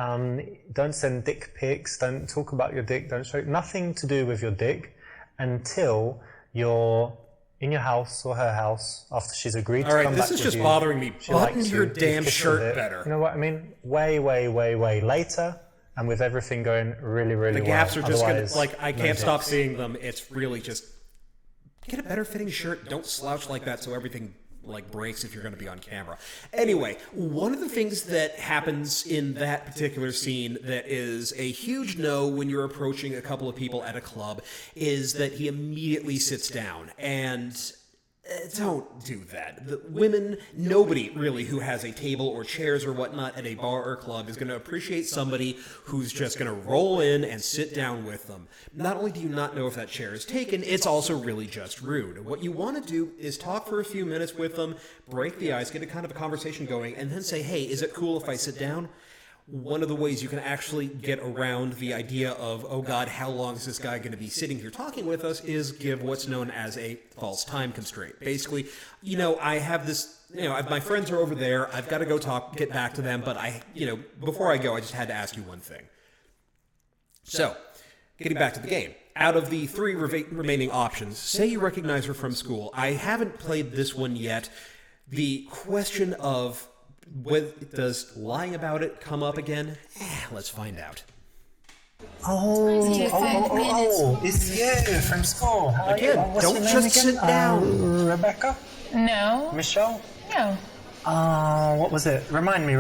Don't send dick pics. Don't talk about your dick. Don't show nothing to do with your dick until you're in your house or her house after she's agreed to All right, come this back is with just you. bothering me. She Button likes your you, damn you kiss shirt with it. better. You know what I mean? Way later, and with everything going really The well. gaps are just gonna, Otherwise, like, I no can't stop dicks. seeing them. It's really just, get a better fitting shirt. Don't slouch like that so everything, like, breaks if you're going to be on camera. Anyway, one of the things that happens in that particular scene that is a huge no when you're approaching a couple of people at a club is that he immediately sits down. And don't do that. The women, nobody really who has a table or chairs or whatnot at a bar or club is going to appreciate somebody who's just going to roll in and sit down with them. Not only do you not know if that chair is taken, it's also really just rude. What you want to do is talk for a few minutes with them, break the ice, get a kind of a conversation going, and then say, hey, is it cool if I sit down? one of the ways you can actually get around the idea of, oh God, how long is this guy going to be sitting here talking with us, is give what's known as a false time constraint. Basically, I have this, my friends are over there, I've got to go get back to them, but before I go, I just had to ask you one thing. So, getting back to the game. Out of the 3 remaining options, say you recognize her from school. I haven't played this one yet. The question of does lying about it come up again? Let's find out. It's you from school. How are you? Again, What's don't your name just again? sit down. Rebecca? No. Michelle? No. What was it? Remind me.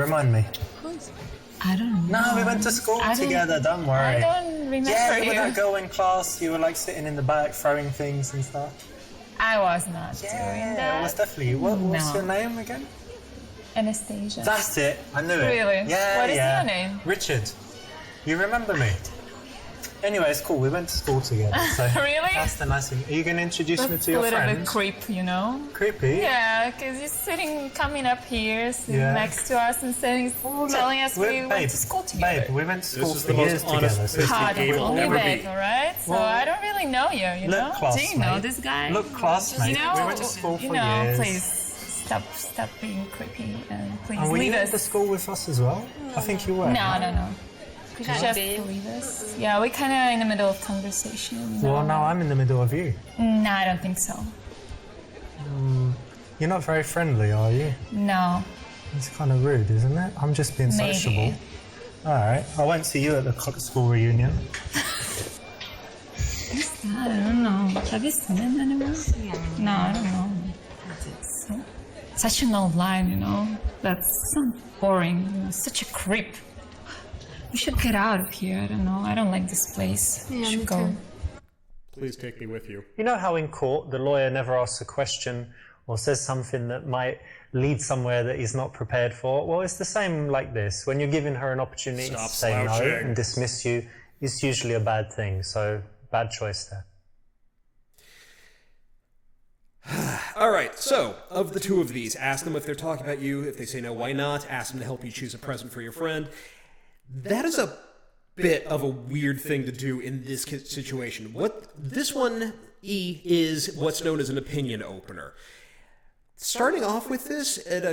I don't know. No, we went to school together, don't worry. I don't remember Yeah, you were you. that girl in class, you were like sitting in the back throwing things and stuff. I was not doing that. it was definitely you. What's your name again? Anastasia. That's it, I knew it. Really? Yeah, What is your name? Richard. You remember me? Anyway, it's cool, we went to school together. So Really? That's the nice thing. Are you going to introduce me to your a little friends? bit creep, Creepy? Yeah, because you're coming up here, sitting next to us and telling us we went to school together. Babe, we went to school This is for the years most honest together. business game will Only ever babe, be. all right? So Well, I don't really know you, you know? Look, Do you know classmate. this guy? Look, classmate. You know, we went to school for years. please stop being creepy and please And were leave you us. at the school with us as well? I think you were. No. Just leave us. Yeah, we're kind of in the middle of conversation. Well, now I'm in the middle of you. No, I don't think so. You're not very friendly, are you? No. It's kind of rude, isn't it? I'm just being Maybe. sociable. All right. I won't see you at the school reunion. I don't know. Have you seen him anywhere? No, I don't know. Such an old line, That's so boring. Such a creep. We should get out of here. I don't know. I don't like this place. We should go. Please take me with you. You know how in court the lawyer never asks a question or says something that might lead somewhere that he's not prepared for? Well, it's the same like this. When you're giving her an opportunity Stop to say no slouching. and dismiss you, it's usually a bad thing. So, bad choice there. All right, so of the 2 of these, ask them if they're talking about you. If they say no, why not? Ask them to help you choose a present for your friend. That is a bit of a weird thing to do in this situation. What this one, E, is what's known as an opinion opener. Starting off with this in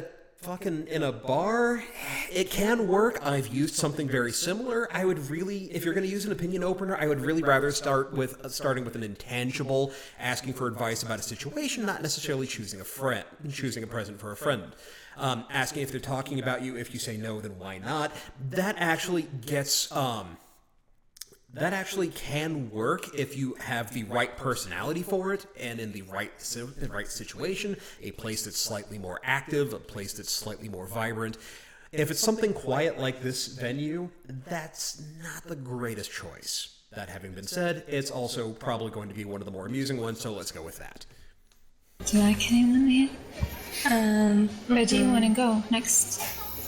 a bar, it can work. I've used something very similar. I would really, if you're going to use an opinion opener, I would really rather starting with an intangible, asking for advice about a situation, not necessarily choosing a present for a friend. Asking if they're talking about you. If you say no, then why not? That actually can work if you have the right personality for it and in the right situation, a place that's slightly more active, a place that's slightly more vibrant. If it's something quiet like this venue, that's not the greatest choice. That having been said, it's also probably going to be one of the more amusing ones, so let's go with that. Do you like anyone here? Where do you want to go next?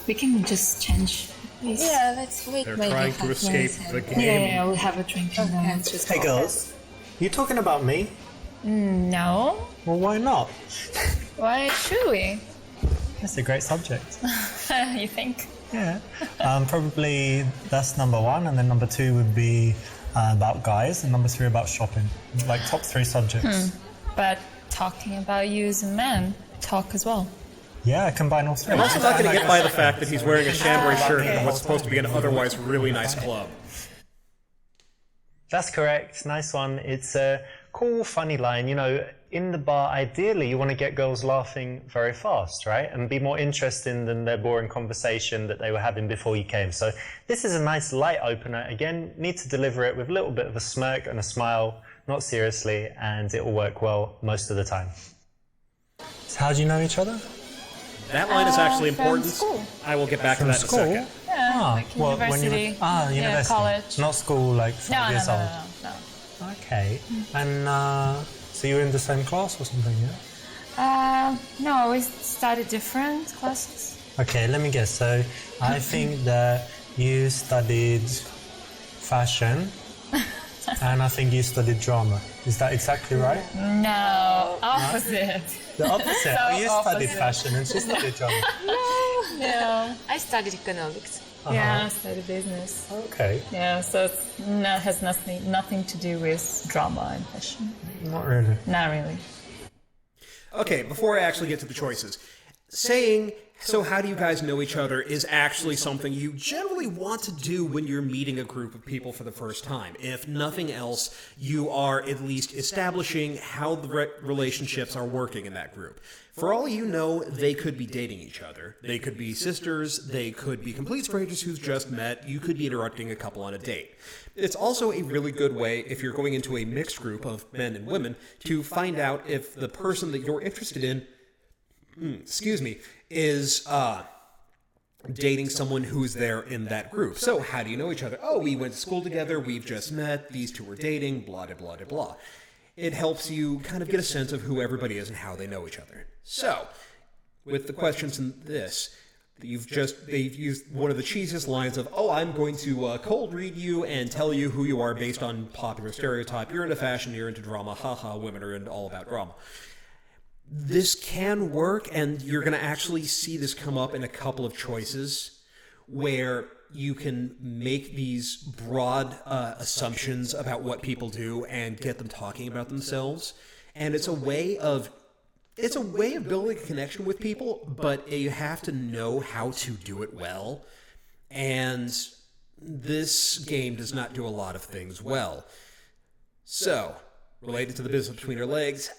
We can just change. Please. Yeah, let's wait. They're maybe trying to half escape minutes the and- game. Yeah, we'll have a drink and then let's just Hey, go. girls. You talking about me? No. Well, why not? Why should we? That's a great subject. You think? Yeah. Probably that's number 1, and then number 2 would be about guys, and number 3 about shopping. Like top 3 subjects. But talking about you as a man, talk as well. Yeah, combine all 3. I'm also not going to get by the fact that he's wearing a chambray shirt in what's supposed to be an otherwise really nice club. That's correct. Nice one. It's a cool, funny line. In the bar, ideally, you want to get girls laughing very fast, right? And be more interesting than their boring conversation that they were having before you came. So this is a nice light opener. Again, need to deliver it with a little bit of a smirk and a smile, not seriously, and it will work well most of the time. So how do you know each other? That line is actually From important. school. I will get back to From that in a second. Yeah, like university. University. Yeah, college. Not school, like 5 No. years old. Okay. And so you were in the same class or something, yeah? No, we studied different classes. Okay, let me guess. So I think that you studied fashion and I think you studied drama. Is that exactly right? No, opposite. The opposite. So You studied opposite. fashion and she studied drama. Yeah. I studied economics. Yeah, I studied business. Okay. Yeah, so it has nothing to do with drama and fashion. Not really. Not really. Okay, before I actually get to the choices, saying, so how do you guys know each other is actually something you generally want to do when you're meeting a group of people for the first time. If nothing else, you are at least establishing how the relationships are working in that group. For all you know, they could be dating each other. They could be sisters. They could be complete strangers who's just met. You could be interrupting a couple on a date. It's also a really good way, if you're going into a mixed group of men and women, to find out if the person that you're interested in is dating someone who's there in that group. So how do you know each other? Oh, we went to school together, we've just met, these two were dating, blah, blah, blah, blah. It helps you kind of get a sense of who everybody is and how they know each other. So, with the questions in this, they've used one of the cheesiest lines of, oh, I'm going to cold read you and tell you who you are based on popular stereotype. You're into fashion, you're into drama, haha, women are into all about drama. This can work, and you're going to actually see this come up in a couple of choices where you can make these broad assumptions about what people do and get them talking about themselves. And it's a way of building a connection with people, but you have to know how to do it well. And this game does not do a lot of things well. So, related to the business between her legs,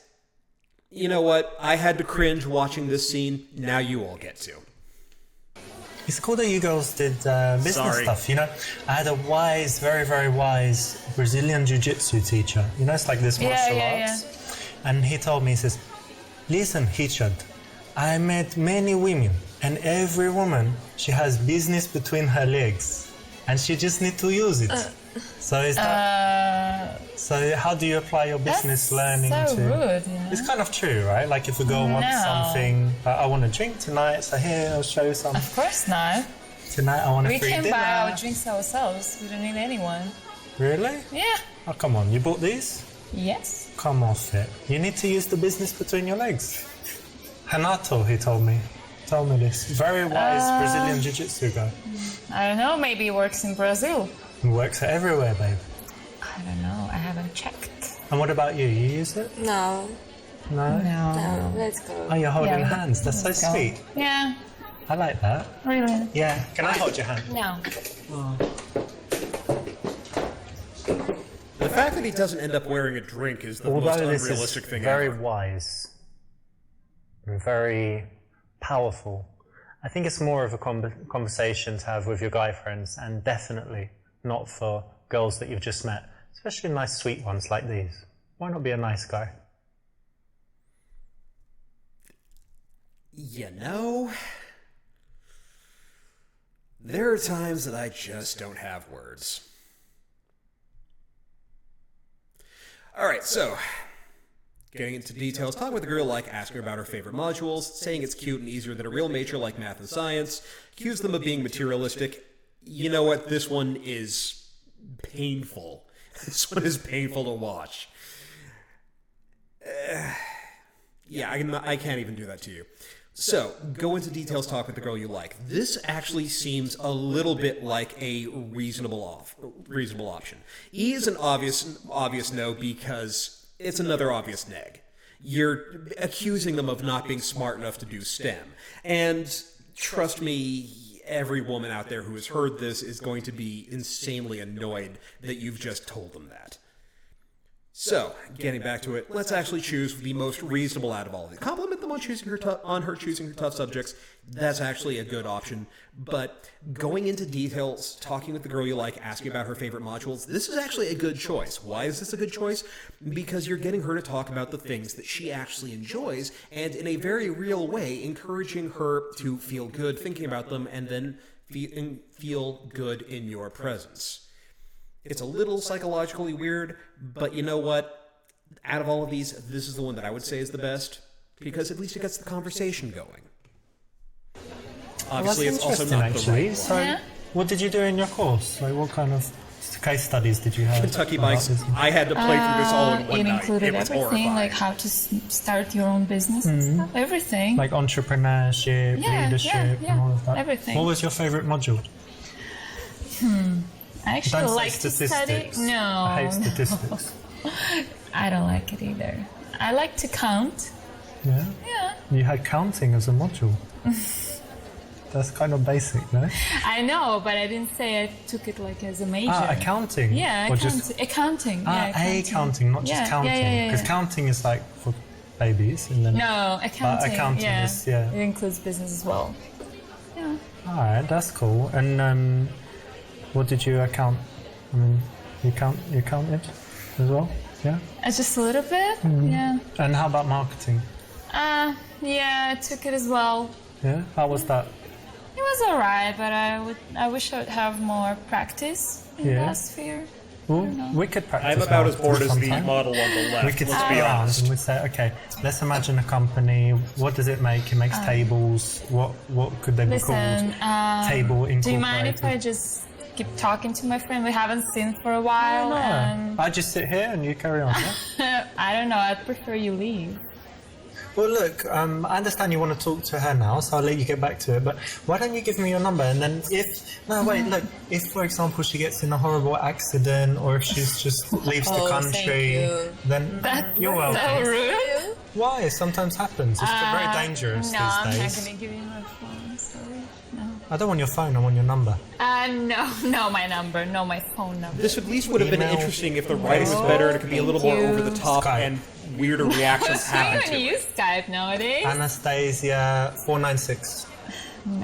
you know what? I had to cringe watching this scene. Now you all get to. It's cool that you girls did business stuff, you know? I had a wise, very, very wise Brazilian jiu-jitsu teacher. You know, it's like this martial arts. Yeah. And he told me, he says, listen, Richard, I met many women, and every woman, she has business between her legs, and she just need to use it. So is that... So how do you apply your business learning so to... rude, you know? It's kind of true, right? Like if a girl wants something, I want a drink tonight, so here, I'll show you some. Of course not. Tonight I want a free dinner. We can buy our drinks ourselves. We don't need anyone. Really? Yeah. Oh, come on, you bought these? Yes. Come off it. You need to use the business between your legs. Renato, he told me this. Very wise Brazilian jiu-jitsu guy. I don't know, maybe he works in Brazil. He works everywhere, babe. I don't know, I haven't checked. And what about you? You use it? No. No? No, let's go. Oh, you're holding hands. That's so sweet. Yeah. I like that. Really? Yeah. Can I hold your hand? No. Oh. The fact that he doesn't end up wearing a drink is the most unrealistic thing ever. Very wise. And very powerful. I think it's more of a conversation to have with your guy friends, and definitely not for girls that you've just met, especially nice sweet ones like these. Why not be a nice guy? You know, there are times that I just don't have words. Alright, so, getting into details, talking with a girl like asking her about her favorite modules, saying it's cute and easier than a real major like math and science, accuse them of being materialistic. You know what? This one is painful. This one is painful to watch. Yeah, I can't even do that to you. So, go into details, talk with the girl you like. This actually seems a little bit like a reasonable option. E is an obvious no because it's another obvious neg. You're accusing them of not being smart enough to do STEM. And trust me, every woman out there who has heard this is going to be insanely annoyed that you've just told them that. So, getting back to it, let's actually choose the most reasonable out of all of these. Compliment them on her choosing her tough subjects. That's actually a good option. But going into details, talking with the girl you like, asking about her favorite modules, this is actually a good choice. Why is this a good choice? Because you're getting her to talk about the things that she actually enjoys, and in a very real way, encouraging her to feel good thinking about them, and then feel good in your presence. It's a little psychologically weird, but you know what? Out of all of these, this is the one that I would say is the best, because at least it gets the conversation going. Obviously, it's also not the right one. So, what did you do in your course? Like, what kind of case studies did you have? Kentucky Bikes. I had to play through this all in one It night. included It was everything, horrifying. like how to start your own business and stuff. Everything. Like entrepreneurship, leadership, and all of that. Everything. What was your favourite module? I actually Don't say like to study. statistics. No, I hate statistics. I don't like it either. I like to count. Yeah? Yeah. You had counting as a module. That's kind of basic, no? I know, but I didn't say I took it like as a major. Accounting? Yeah, Or just accounting. accounting, not just counting. Because counting is like for babies. And then No, accounting. accounting is, yeah. It includes business as well. Yeah. Alright, that's cool. And what did you account? I mean, you counted as well? Yeah? Just a little bit, yeah. And how about marketing? Yeah, I took it as well. Yeah? How was that? It was alright, but I wish I would have more practice in that sphere. Well, we could practice. I'm about as bored as the sometime. model on the left. We could Let's sit be around honest. and we'd say, okay, let's imagine a company. What does it make? It makes tables. What could they be Listen, called? Table incorporated. do you mind if I just keep talking to my friend? We haven't seen for a while. And I just sit here and you carry on. Yeah? I don't know. I'd prefer you leave. Well, look, I understand you want to talk to her now, so I'll let you get back to it. But why don't you give me your number? And then if, for example, she gets in a horrible accident or if she just leaves the country, then you're welcome. So rude. Why? Sometimes happens. It's very dangerous No, these I'm days. not going to give you my phone. Sorry. No. I don't want your phone, I want your number. No, my number. No, my phone number. This at least would have been Email. interesting if the writing was better and it could be a little more Thank over the you. top Skype. and weirder reactions I happen don't to even it. use Skype nowadays. Anastasia 496.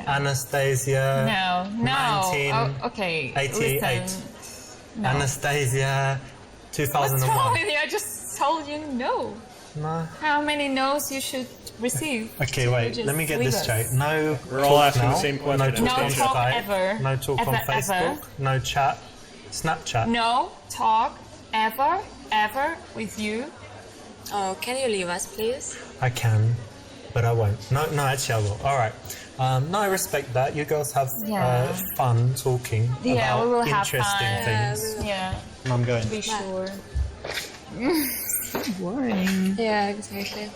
Anastasia No. 19, Oh, okay. 88. Listen. No. Anastasia What's 2001. wrong with you? I just told you no. No. How many no's you should receive? Okay, to wait. just Let me get leave this us? straight. No. We're all talk asking the now. same question. No No talk on talk Skype. ever. No talk on Ever, Facebook. ever. No chat. Snapchat. No talk ever with you. Oh, can you leave us, please? I can, but I won't. No, actually I will. All right. No, I respect that. You girls have fun talking Yeah, about we will have interesting fun. things. Yeah, I'm going. be sure. Boring. Yeah, exactly.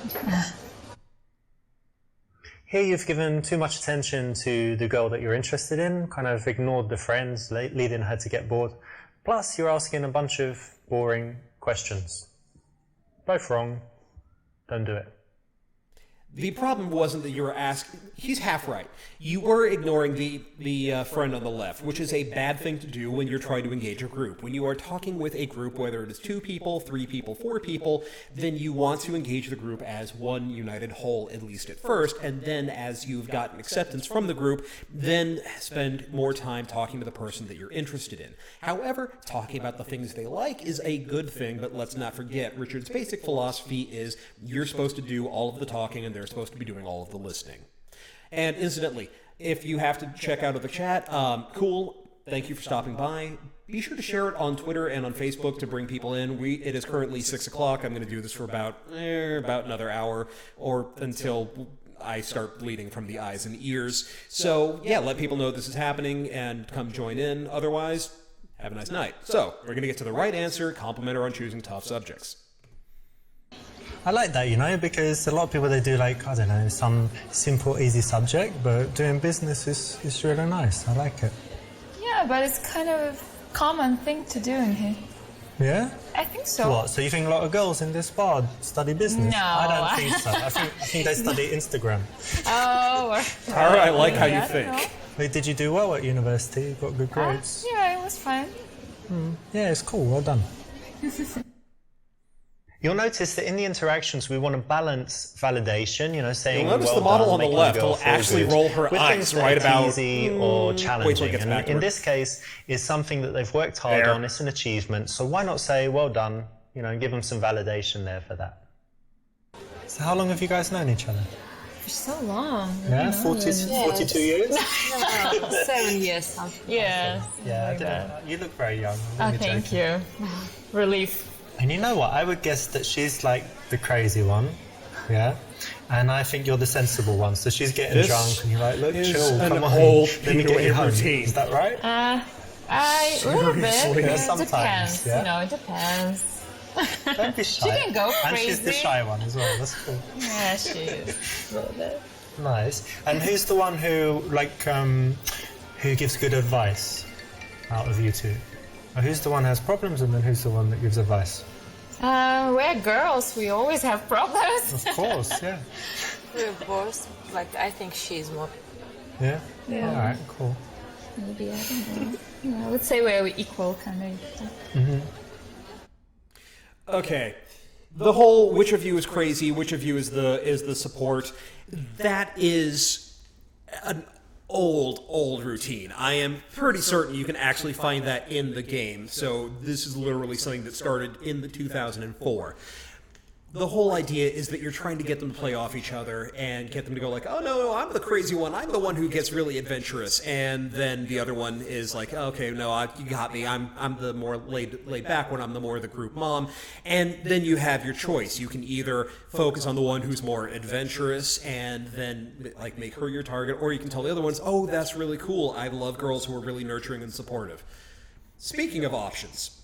Here you've given too much attention to the girl that you're interested in, kind of ignored the friends, leading her to get bored. Plus, you're asking a bunch of boring questions. Both wrong. Don't do it. The problem wasn't that you were asking. He's half right. You were ignoring the friend on the left, which is a bad thing to do when you're trying to engage a group. When you are talking with a group, whether it is 2 people, 3 people, 4 people, then you want to engage the group as one united whole, at least at first, and then as you've gotten acceptance from the group, then spend more time talking to the person that you're interested in. However, talking about the things they like is a good thing, but let's not forget, Richard's basic philosophy is you're supposed to do all of the talking and they're supposed to be doing all of the listening. And incidentally, if you have to check out of the chat, cool. Thank you for stopping by. Be sure to share it on Twitter and on Facebook to bring people in. It is currently 6 o'clock. I'm going to do this for about another hour or until I start bleeding from the eyes and ears. So yeah, let people know this is happening and come join in. Otherwise, have a nice night. So we're going to get to the right answer. Compliment her on choosing tough subjects. I like that, because a lot of people, they do like, I don't know, some simple, easy subject, but doing business is really nice. I like it. Yeah, but it's kind of a common thing to do in here. Yeah? I think so. What, so you think a lot of girls in this bar study business? No. I don't think so. I think they study Instagram. Oh. All right, I like how you I don't know. think. Wait, did you do well at university? You got good grades? Yeah, it was fine. Yeah, it's cool. Well done. You'll notice that in the interactions we want to balance validation, saying You'll notice well the model done, on the making left girl will feel actually good, roll her with eyes things that right are about easy or wait till challenging. it gets back to In her. this case, is something that they've worked hard There. on. It's an achievement. So why not say well done? And give them some validation there for that. So how long have you guys known each other? For so long. Yeah, 42 years. No, 7 years something. Yeah. Yeah, I didn't. You look very young. I'm Oh, only thank joking. you. Relief. And you know what? I would guess that she's like the crazy one, yeah? And I think you're the sensible one. So she's getting This drunk and you're like, look, is chill, an come on. old Let me get you Peter home. routine. Is that right? A little bit. Yeah, It sometimes, depends. yeah. You know, it depends. Don't be shy. She can go And she's the crazy. shy one as well. That's cool. Yeah, she is. A little bit. Nice. And who's the one who who gives good advice out of you two? Or who's the one who has problems, and then who's the one that gives advice? We're girls. We always have problems. Of course, yeah. We're both, like, I think she's more. Yeah? Yeah. All right, cool. Maybe, I don't know. Yeah, I would say we're equal, kind of. Okay. The whole which of you is crazy, which of you is the support, that is an old routine. I am pretty certain you can actually find that in the game. So this is literally something that started in the 2004. The whole idea is that you're trying to get them to play off each other and get them to go like, oh no, I'm the crazy one. I'm the one who gets really adventurous. And then the other one is like, okay, no, you got me. I'm the more laid back one. I'm the more the group mom. And then you have your choice. You can either focus on the one who's more adventurous and then like make her your target, or you can tell the other ones, oh, that's really cool. I love girls who are really nurturing and supportive. Speaking of options,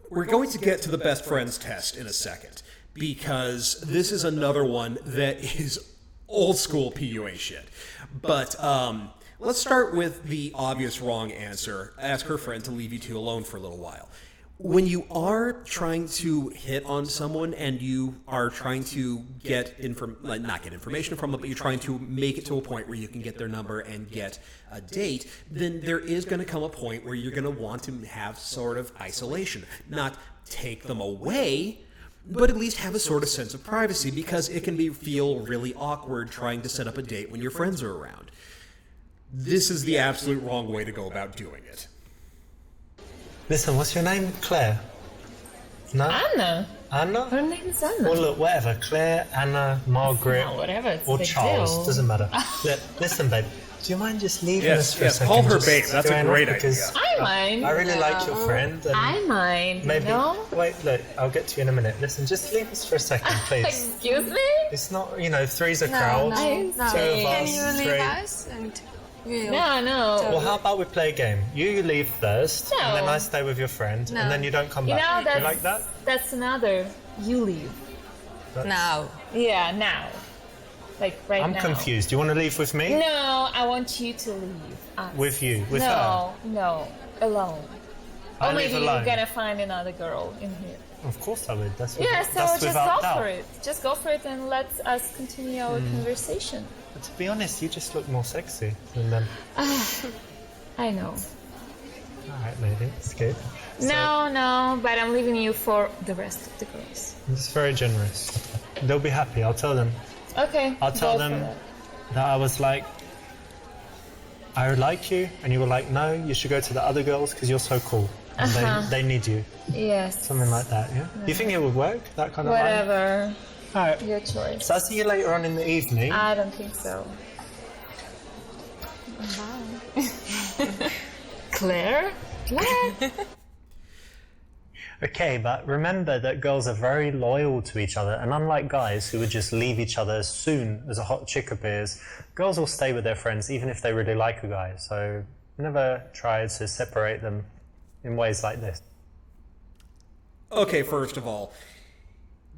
we're going to get to the best friends test in a second, because this is another one that is old school PUA shit. But let's start with the obvious wrong answer. Ask her friend to leave you two alone for a little while. When you are trying to hit on someone and you are trying to get not get information from them, but you're trying to make it to a point where you can get their number and get a date, then there is going to come a point where you're going to want to have sort of isolation. Not take them away, but at least have a sort of sense of privacy, because it can feel really awkward trying to set up a date when your friends are around. This is the absolute wrong way to go about doing it. Listen, what's your name? Claire? No? Anna. Anna? Her name is Anna. Well, look, whatever. Claire, Anna, Margaret, No, whatever. It's a or big Charles. deal. Doesn't matter. Look, listen, babe. Do you mind just leaving Yes, us for a yes, second? call her Just babe. That's a going great off because idea. I mind. I really like your friend. And I mind. maybe. No. Wait, look. I'll get to you in a minute. Listen, just leave us for a second, please. Excuse me. It's not, three's a crowd. no. Two of Can us, you leave three. us and we'll... No. Well, how about we play a game? You leave first, and then No. I stay with your friend, No. and then you don't come You know back. that's You like that? That's another. You leave. Now. Yeah, now. Like right I'm now. confused. You want to leave with me? No, I want you to leave. Us. With you? With her? No, alone. I Only leave you're alone. gonna find another girl in here. Of course I would. That's Yeah, so that's just without go doubt. for it. Just go for it and let us continue our conversation. But to be honest, you just look more sexy than them. I know. All right, maybe it's good. No, but I'm leaving you for the rest of the girls. It's very generous. They'll be happy. I'll tell them. Okay. I'll tell go for them that. that I was like, I would like you, and you were like, no, you should go to the other girls because you're so cool, and they need you. Yes. Something like that. Yeah. You think it would work? That kind of line? Whatever. All right. Your choice. So I'll see you later on in the evening. I don't think so. Claire? What? Okay, but remember that girls are very loyal to each other, and unlike guys who would just leave each other as soon as a hot chick appears, girls will stay with their friends even if they really like a guy. So never try to separate them in ways like this. Okay, first of all,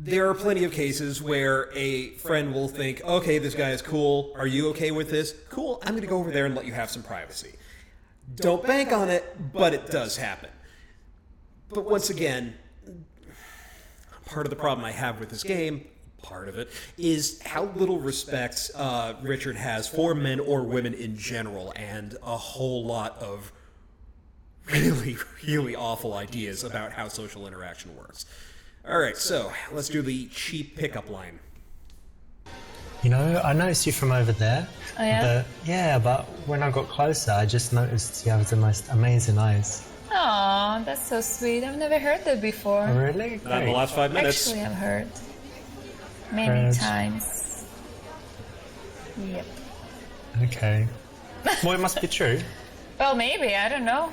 there are plenty of cases where a friend will think, okay, this guy is cool. Are you okay with this? Cool, I'm going to go over there and let you have some privacy. Don't bank on it, but it does happen. But once again, part of the problem I have with this game, part of it, is how little respect Richard has for men or women in general, and a whole lot of really, really awful ideas about how social interaction works. All right, so let's do the cheap pickup line. You know, I noticed you from over there. Oh, yeah? But when I got closer, I just noticed you have the most amazing eyes. Aw, that's so sweet. I've never heard that before. Oh, really? Not in the last 5 minutes. Actually, I've heard many Heard. times. Yep. Okay. Well, it must be true. Well, maybe. I don't know.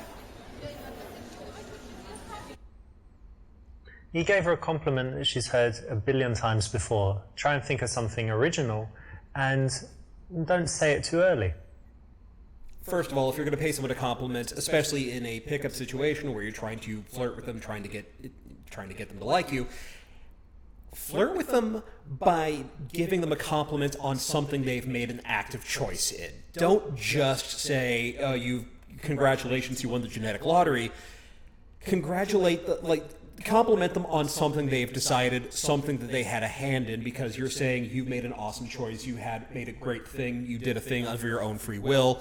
You gave her a compliment that she's heard a billion times before. Try and think of something original, and don't say it too early. first of all, if you're going to pay someone a compliment, especially in a pickup situation where you're trying to flirt with them, trying to get them to like you, flirt with them by giving them a compliment on something they've made an active choice in. Don't just say, "Oh, congratulations, you won the genetic lottery." Compliment them on something they've decided, something that they had a hand in, because you're saying you've made an awesome choice, you had made a great thing, you did a thing of your own free will.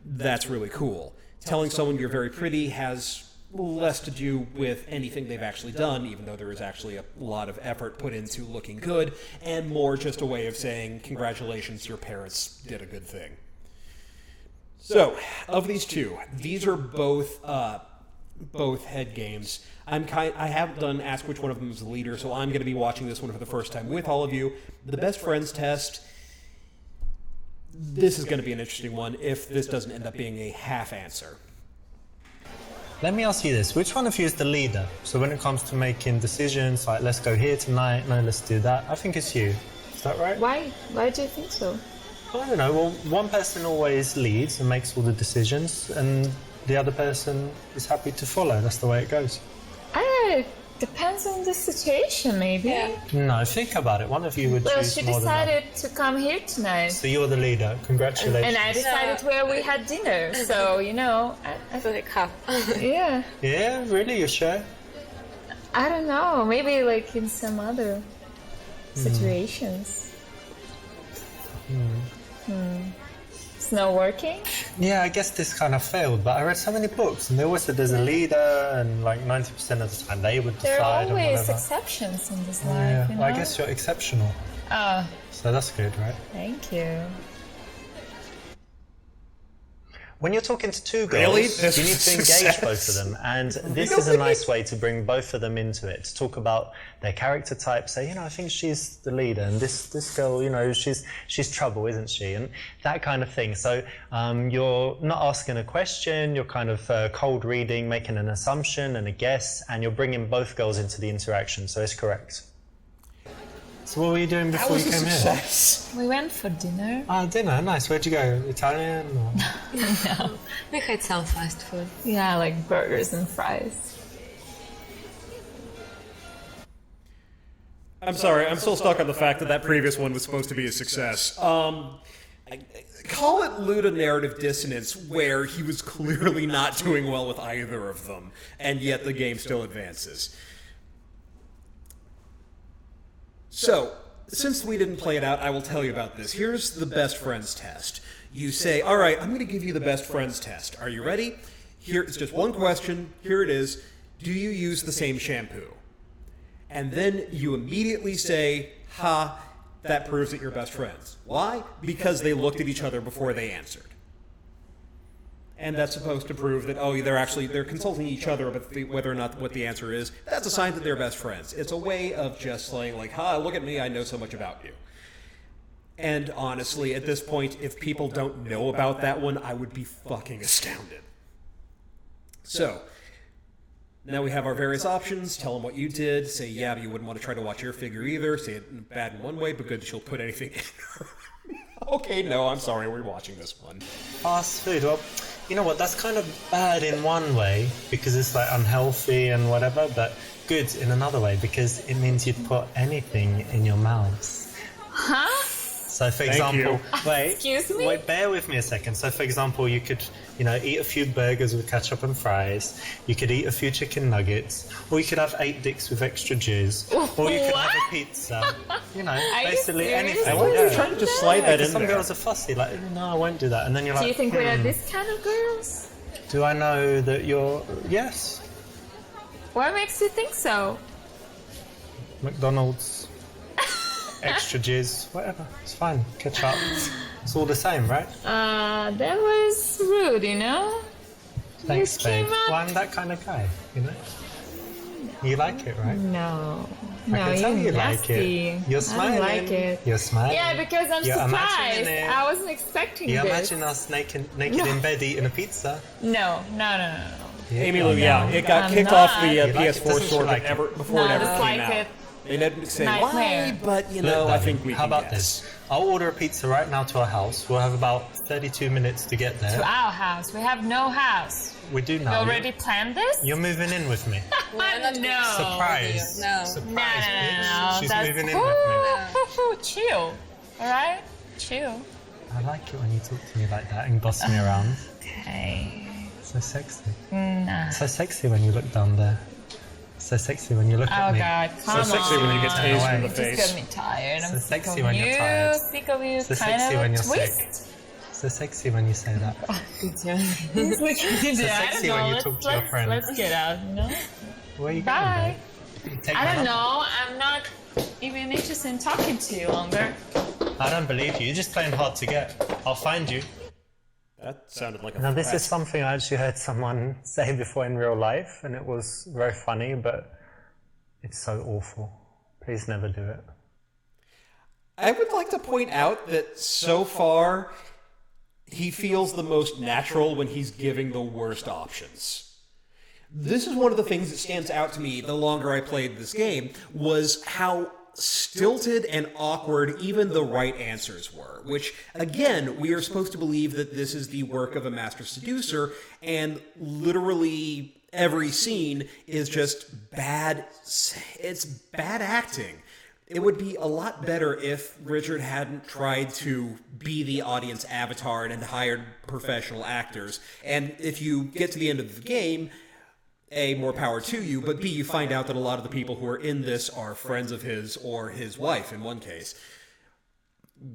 That's really cool. Telling someone you're very pretty has less to do with anything they've actually done, even though there is actually a lot of effort put into looking good, and more just a way of saying, congratulations, your parents did a good thing. So, of these two, these are both head games. I haven't done Ask Which One of Them is the Leader, so I'm going to be watching this one for the first time with all of you. The Best Friends test, this is going to be an interesting one if this doesn't end up being a half answer. Let me ask you this. Which one of you is the leader? So when it comes to making decisions, like let's go here tonight, no, let's do that, I think it's you. Is that right? Why? Why do you think so? I don't know. Well, one person always leads and makes all the decisions, and the other person is happy to follow. That's the way it goes. It depends on the situation, maybe. Yeah. No, think about it. One of you would choose she more than one. decided to come here tonight. So you're the leader. Congratulations. And I decided where we had dinner. So, I feel like half. Yeah. Yeah, really? You're sure? I don't know. Maybe like in some other situations. It's not working? Yeah, I guess this kind of failed, but I read so many books, and they always said there's a leader, and like 90% of the time they would decide. There are always and whatever. exceptions in this life, Yeah, you know? well, I guess you're exceptional. Oh, So that's good, right? thank you. When you're talking to two girls, Really? you This need is to engage success. both of them, and this is a nice way to bring both of them into it, to talk about their character type, say, I think she's the leader, and this girl, she's trouble, isn't she? And that kind of thing. So you're not asking a question, you're kind of cold reading, making an assumption and a guess, and you're bringing both girls into the interaction, so it's correct. So what were you doing before you came here? We went for dinner. Ah, dinner, nice. Where'd you go? Italian? Or? No. We had some fast food. Yeah, like burgers and fries. I'm sorry, I'm still stuck on the fact that previous one was supposed to be a success. Call it ludonarrative dissonance, where he was clearly not doing well with either of them, and yet the game still advances. So, since we didn't play it out, I will tell you about this. Here's the best friends test. You say, all right, I'm going to give you the best friends test. Are you ready? Here, it's just one question. Here it is. Do you use the same shampoo? And then you immediately say, ha, that proves that you're best friends. Why? Because they looked at each other before they answered. And that's supposed to prove that, they're consulting each other about whether or not what the answer is. That's a sign that they're best friends. It's a way of just saying, ha, look at me, I know so much about you. And honestly, at this point, if people don't know about that one, I would be fucking astounded. So, now we have our various options. Tell them what you did. Say, yeah, but you wouldn't want to try to watch your figure either. Say it bad in one way, but good that she'll put anything in her. Okay, no, I'm sorry, we're watching this one. Fast food. Well, you know what? That's kind of bad in one way because it's like unhealthy and whatever, but good in another way because it means you'd put anything in your mouth. Huh? So, for example, Excuse me? Wait, bear with me a second. So, for example, you could, eat a few burgers with ketchup and fries. You could eat a few chicken nuggets, or you could have 8 dicks with extra jizz, or you could have a pizza. Basically anything. I wonder if you're trying to just slide that in Some there. girls are fussy, like, no, I won't do that. And then you're like, Do you think we are this kind of girls? Do I know that you're? Yes. What makes you think so? McDonald's. Extra jizz, whatever, it's fine. Ketchup, it's all the same, right? That was rude, Thanks, You came babe. up- Well, I'm that kind of guy, You like it, right? No. I No, can tell you're you nasty. like it. You're smiling. I don't like it. You're smiling. Yeah, because I'm You're surprised. imagining it. I wasn't expecting You this. imagine us naked in bed eating a pizza. No. Amy Lou, yeah, it got I'm kicked not. off the You like it? PS4 Doesn't she store like it? before No, it I ever just came like out. it. They didn't say Nightmare. why, but you Look, know, I David, think we how can about guess. this? I'll order a pizza right now to our house. We'll have about 32 minutes to get there. To our house. We have no house. We do You now. already planned this? You're moving in with me. No. Surprise. No. Surprise, No. bitch. She's That's moving in with me. Chill. All right? Chill. I like it when you talk to me like that and boss me around. Okay. So sexy. Nah. So sexy when you look down there. So sexy when you look at Oh me. God, come on. So sexy when you get Turn tased away. in the Just face. got me tired. So I'm sick sexy of when you. you're tired. Sick of you. So kind sexy of when a you're twist. sick. So sexy when you say that. So sexy when you talk to your friend. Let's get out, you know? Where are you Bye. going, babe? Take I my don't number. know. I'm not even interested in talking to you longer. I don't believe you. You're just playing hard to get. I'll find you. That sounded like a Now, this threat. is something I actually heard someone say before in real life, and it was very funny, but it's so awful. Please never do it. I would like to point out that so far, he feels the most natural when he's giving the worst options. This is one of the things that stands out to me the longer I played this game, was how stilted and awkward even the right answers were, which, again, we are supposed to believe that this is the work of a master seducer, and literally every scene is just bad. It's bad acting. It would be a lot better if Richard hadn't tried to be the audience avatar and had hired professional actors. And if you get to the end of the game, A, more power to you, but B, you find out that a lot of the people who are in this are friends of his or his wife in one case.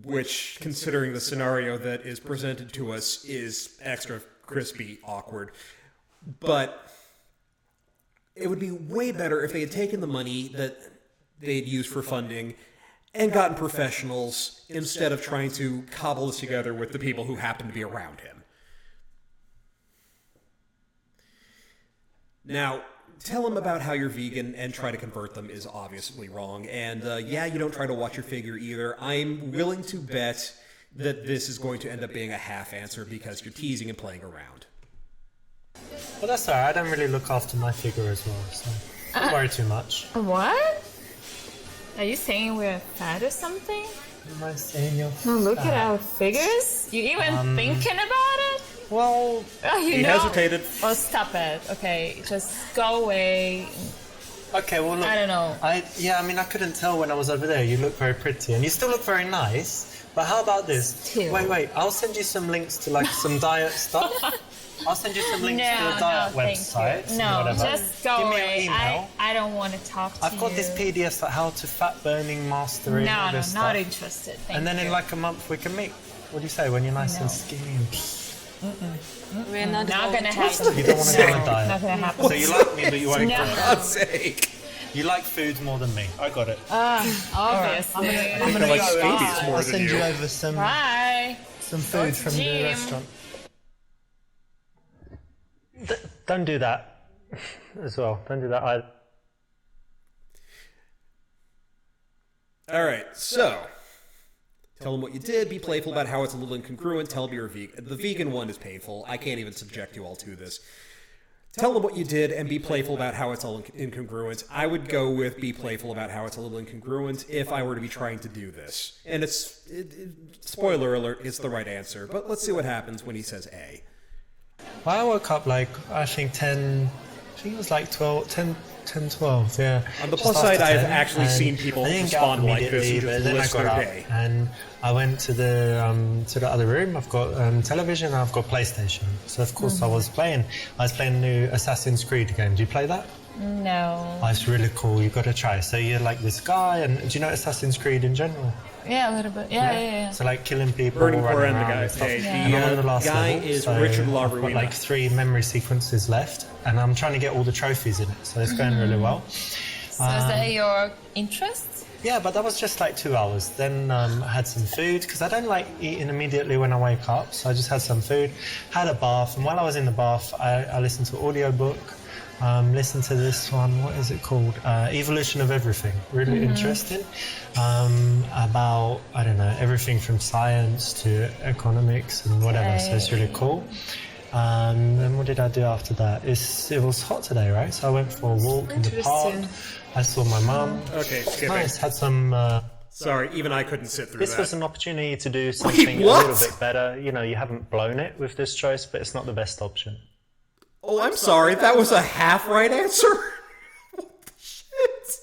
Which, considering the scenario that is presented to us, is extra crispy awkward. But it would be way better if they had taken the money that they'd used for funding and gotten professionals instead of trying to cobble this together with the people who happen to be around him. Now, tell them about how you're vegan and try to convert them is obviously wrong. And yeah, you don't try to watch your figure either. I'm willing to bet that this is going to end up being a half answer because you're teasing and playing around. Well, that's alright. I don't really look after my figure as well, so don't worry too much. What? Are you saying we're fat or something? Am I saying you're Look at fat? our figures. You even thinking about it? Well, Oh, you He know. hesitated. Oh, stop it. Okay, just go away. okay, well, look. I don't know. I couldn't tell when I was over there. You look very pretty, and you still look very nice. But how about this? Still. Wait. I'll send you some links to like some diet stuff. I'll send you some links to a diet website. thank you. No, whatever. just go Give me away. your email. I don't want to talk to you. I've got this PDF for how to fat burning mastery. and all No, this not stuff. interested. Thank And then you. in like a month we can meet. What do you say when you're nice No. and skinny? And We're not, Not going gonna to happen. you don't want to go on a Not diet. gonna happen. So you like me, but you won't No. go. For God's sake. You like food more than me. I got it. Obviously. I think I like scabies more than you. over some Bye. food from the Jim. restaurant. Don't do that as well. Don't do that either. All right, so tell them what you did. Be playful about how it's a little incongruent. Tell them you're a vegan. The vegan one is painful. I can't even subject you all to this. Tell them what you did and be playful about how it's all incongruent. I would go with be playful about how it's a little incongruent if I were to be trying to do this. And spoiler alert, it's the right answer. But let's see what happens when he says A. Well, I woke up like, I think 10, I think it was like 12, 10, 12, yeah. On the Just plus after side, I've 10, actually and seen people I didn't get up respond like this and immediately, just but then I list got their up day. and I went to the other room. I've got television and I've got PlayStation. So of course I was playing the new Assassin's Creed game. Do you play that? No. Oh, it's really cool. You've got to try. So you're like this guy, and do you know Assassin's Creed in general? Yeah, a little bit. Yeah. So like killing people, Burning running Koran, the around guy. and stuff. Hey, And I'm on the last guy level, is so Richard I've got Laruina. like 3 memory sequences left, and I'm trying to get all the trophies in it. So it's going really well. So is that your interest? Yeah, but that was just like 2 hours. Then I had some food, because I don't like eating immediately when I wake up. So I just had some food, had a bath, and while I was in the bath, I listened to an audiobook. Listen to this one, what is it called? Evolution of Everything, really interesting. About, I don't know, everything from science to economics and whatever, so it's really cool. Then what did I do after that? It was hot today, right? So I went for a walk in the park. I saw my mum. Okay, skip Nice. it. Had some. Sorry, even I couldn't sit through This that. was an opportunity to do something a what? little bit better. You know, you haven't blown it with this choice, but it's not the best option. Oh, I'm sorry. That was a half right answer? What the shit?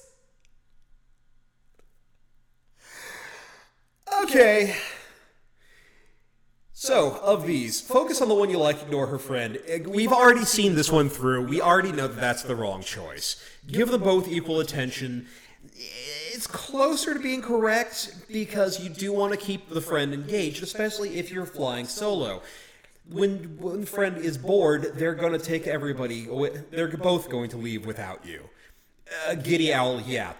Okay. So, of these, focus on the one you like, ignore her friend. We've already seen this one through. We already know that that's the wrong choice. Give them both equal attention. It's closer to being correct because you do want to keep the friend engaged, especially if you're flying solo. When one friend is bored, they're going to take everybody. They're both going to leave without you. Giddy Owl, yeah,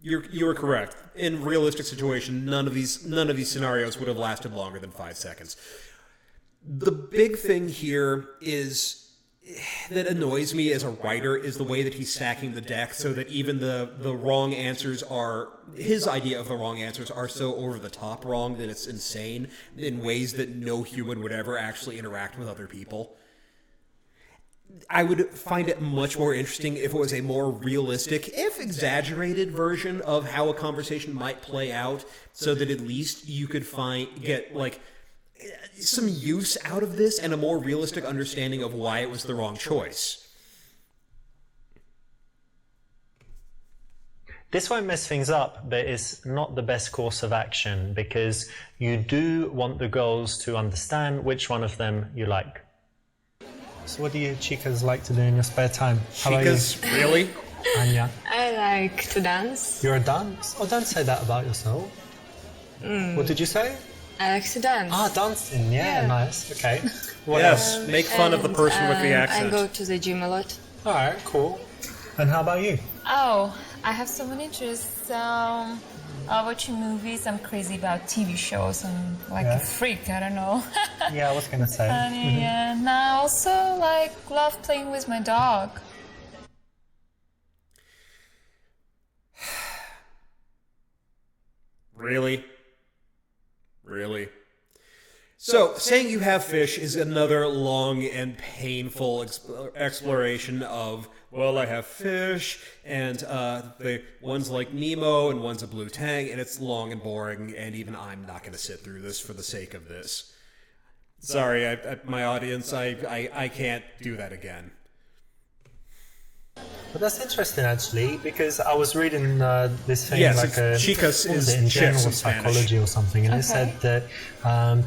you were correct. In realistic situation, none of these scenarios would have lasted longer than 5 seconds. The big thing here is that annoys me as a writer is the way that he's stacking the deck so that even the wrong answers are his idea of the wrong answers are so over the top wrong that it's insane in ways that no human would ever actually interact with other people. I would find it much more interesting if it was a more realistic, if exaggerated version of how a conversation might play out so that at least you could get like some use out of this and a more realistic understanding of why it was the wrong choice. This won't mess things up, but it's not the best course of action because you do want the girls to understand which one of them you like. So what do you chicas like to do in your spare time? Chicas, really? Anya? I like to dance. You're a dance? Oh, don't say that about yourself. What did you say? I like to dance. Ah, dancing. Yeah, nice. Okay. What Yes, else? make fun of the person with the accent. I go to the gym a lot. All right, cool. And how about you? Oh, I have so many interests. Watching movies. I'm crazy about TV shows. I'm like a freak. I don't know. Yeah, I was going to say. Yeah, and I also love playing with my dog. Really? Really? So, saying you have fish is another long and painful exploration of, well, I have fish, and the one's like Nemo, and one's a blue tang, and it's long and boring, and even I'm not going to sit through this for the sake of this. Sorry, my audience, I can't do that again. But that's interesting, actually, because I was reading this thing Yes, like chicas what was is it, in chicks general in Spanish. psychology or something, and it said that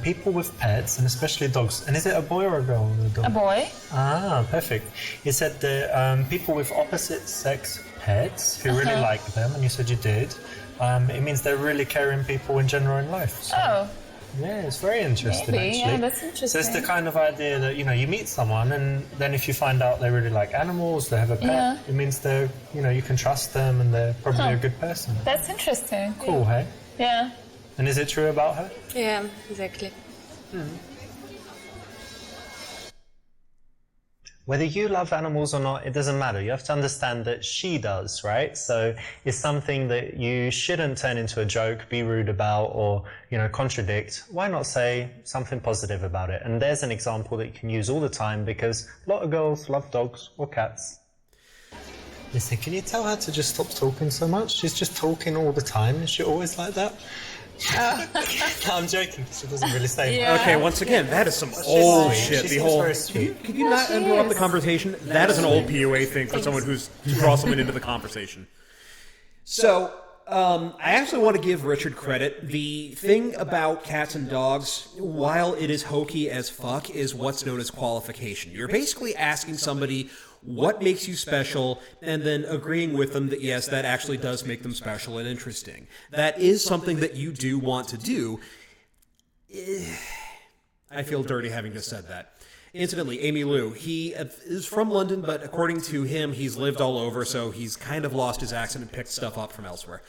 people with pets, and especially dogs, and is it a boy or a girl? A boy. Ah, perfect. It said that people with opposite sex pets who really like them, and you said you did, it means they're really caring people in general in life. So, Oh. yeah, it's very interesting, Maybe, actually. yeah, that's So it's interesting. the kind of idea that, you meet someone and then if you find out they really like animals, they have a pet, it means they're, you can trust them and they're probably a good person. That's interesting. Cool, hey? Yeah. And is it true about her? Yeah, exactly. Whether you love animals or not, it doesn't matter. You have to understand that she does, right? So it's something that you shouldn't turn into a joke, be rude about, or, contradict. Why not say something positive about it? And there's an example that you can use all the time because a lot of girls love dogs or cats. Listen, can you tell her to just stop talking so much? She's just talking all the time. Is she always like that? No, I'm joking. She doesn't really say much. Okay, once again, that is some old sweet. shit. She The seems whole. very sweet. Could you not interrupt the conversation? That is an old PUA thing for someone who's to draw someone into the conversation. So, I actually want to give Richard credit. The thing about cats and dogs, while it is hokey as fuck, is what's known as qualification. You're basically asking somebody what makes you special, and then agreeing with them that yes, that actually does make them special and interesting. That is something that you do want to do. I feel dirty having just said that. Incidentally, Amy Lou, he is from London, but according to him, he's lived all over, so he's kind of lost his accent and picked stuff up from elsewhere.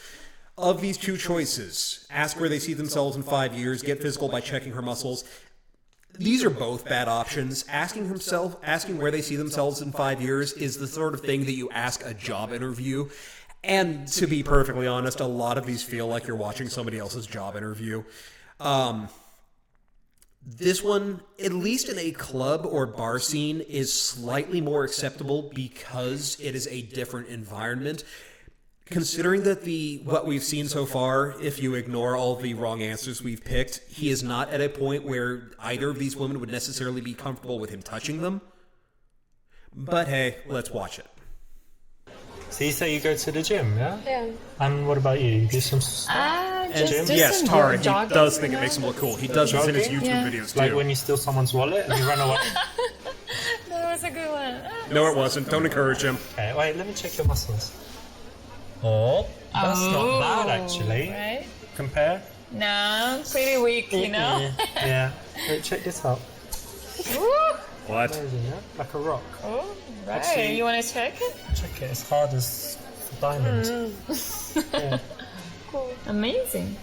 Of these two choices, ask where they see themselves in 5 years, get physical by checking her muscles. These are both bad options. Asking where they see themselves in 5 years is the sort of thing that you ask a job interview. And to be perfectly honest, a lot of these feel like you're watching somebody else's job interview. This one, at least in a club or bar scene, is slightly more acceptable because it is a different environment. Considering that what we've seen so far, if you ignore all the wrong answers we've picked, he is not at a point where either of these women would necessarily be comfortable with him touching them. But hey, let's watch it. So you say you go to the gym, yeah? Yeah. And what about you? You do some Just Yes, some Tara, he jogging, does think you it makes him know? look cool. He does this in his YouTube Yeah. videos, too. like when you steal someone's wallet and you run away? That was a good one. No, it wasn't. Don't encourage him. Okay, wait, let me check your muscles. Oh, that's not bad actually. Right? Compare. No, pretty weak, you know? Yeah. Wait, check this out. What? Amazing, yeah? Like a rock. Oh, right. Actually- You want to check it? Check it, it's hard as diamond. Yeah. Amazing.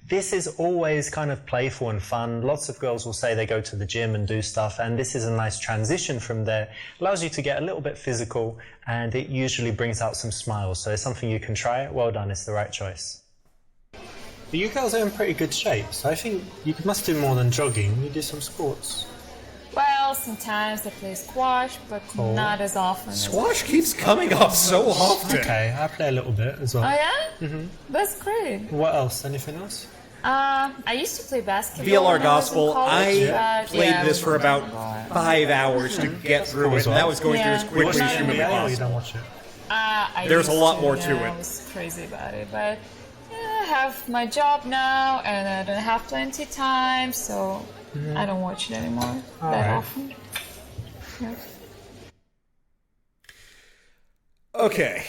This is always kind of playful and fun. Lots of girls will say they go to the gym and do stuff, and this is a nice transition from there. Allows you to get a little bit physical, and it usually brings out some smiles. So it's something you can try. Well done, it's the right choice. But you girls are in pretty good shape, so I think you must do more than jogging. You do some sports. Well, sometimes I play squash, but not as often. Squash keeps coming up so often. Okay, I play a little bit as well. Oh, yeah? Mm-hmm. That's great. What else? Anything else? I used to play basketball. VLR when I was in Gospel, college, I but, played yeah, this for about 5 hours to get through it, and that was going through as quickly as humanly Oh, you possible. don't watch it? I There's a used lot more to yeah, it. I was crazy about it, but yeah, I have my job now, and I don't have plenty of time, so I don't watch it anymore that often. Yeah. Okay.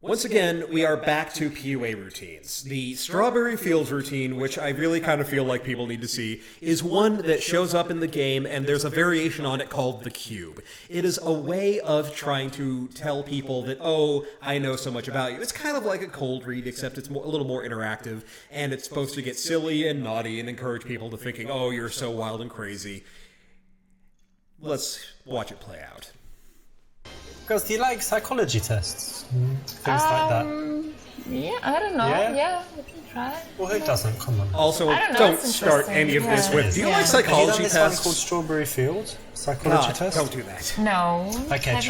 Once again, we are back to PUA routines. The Strawberry Fields routine, which I really kind of feel like people need to see, is one that shows up in the game, and there's a variation on it called the Cube. It is a way of trying to tell people that, oh, I know so much about you. It's kind of like a cold read, except it's a little more interactive, and it's supposed to get silly and naughty and encourage people to thinking, oh, you're so wild and crazy. Let's watch it play out. Girls, do you like psychology tests? Things like that. Yeah, I don't know. Yeah? Yeah, we can try. Well, who doesn't? Come on. Also, I don't know, don't it's start interesting. any of this Yeah. with, do you like Have you done psychology this one tests? called Strawberry Field? Psychology God, test? don't do that. No. Okay,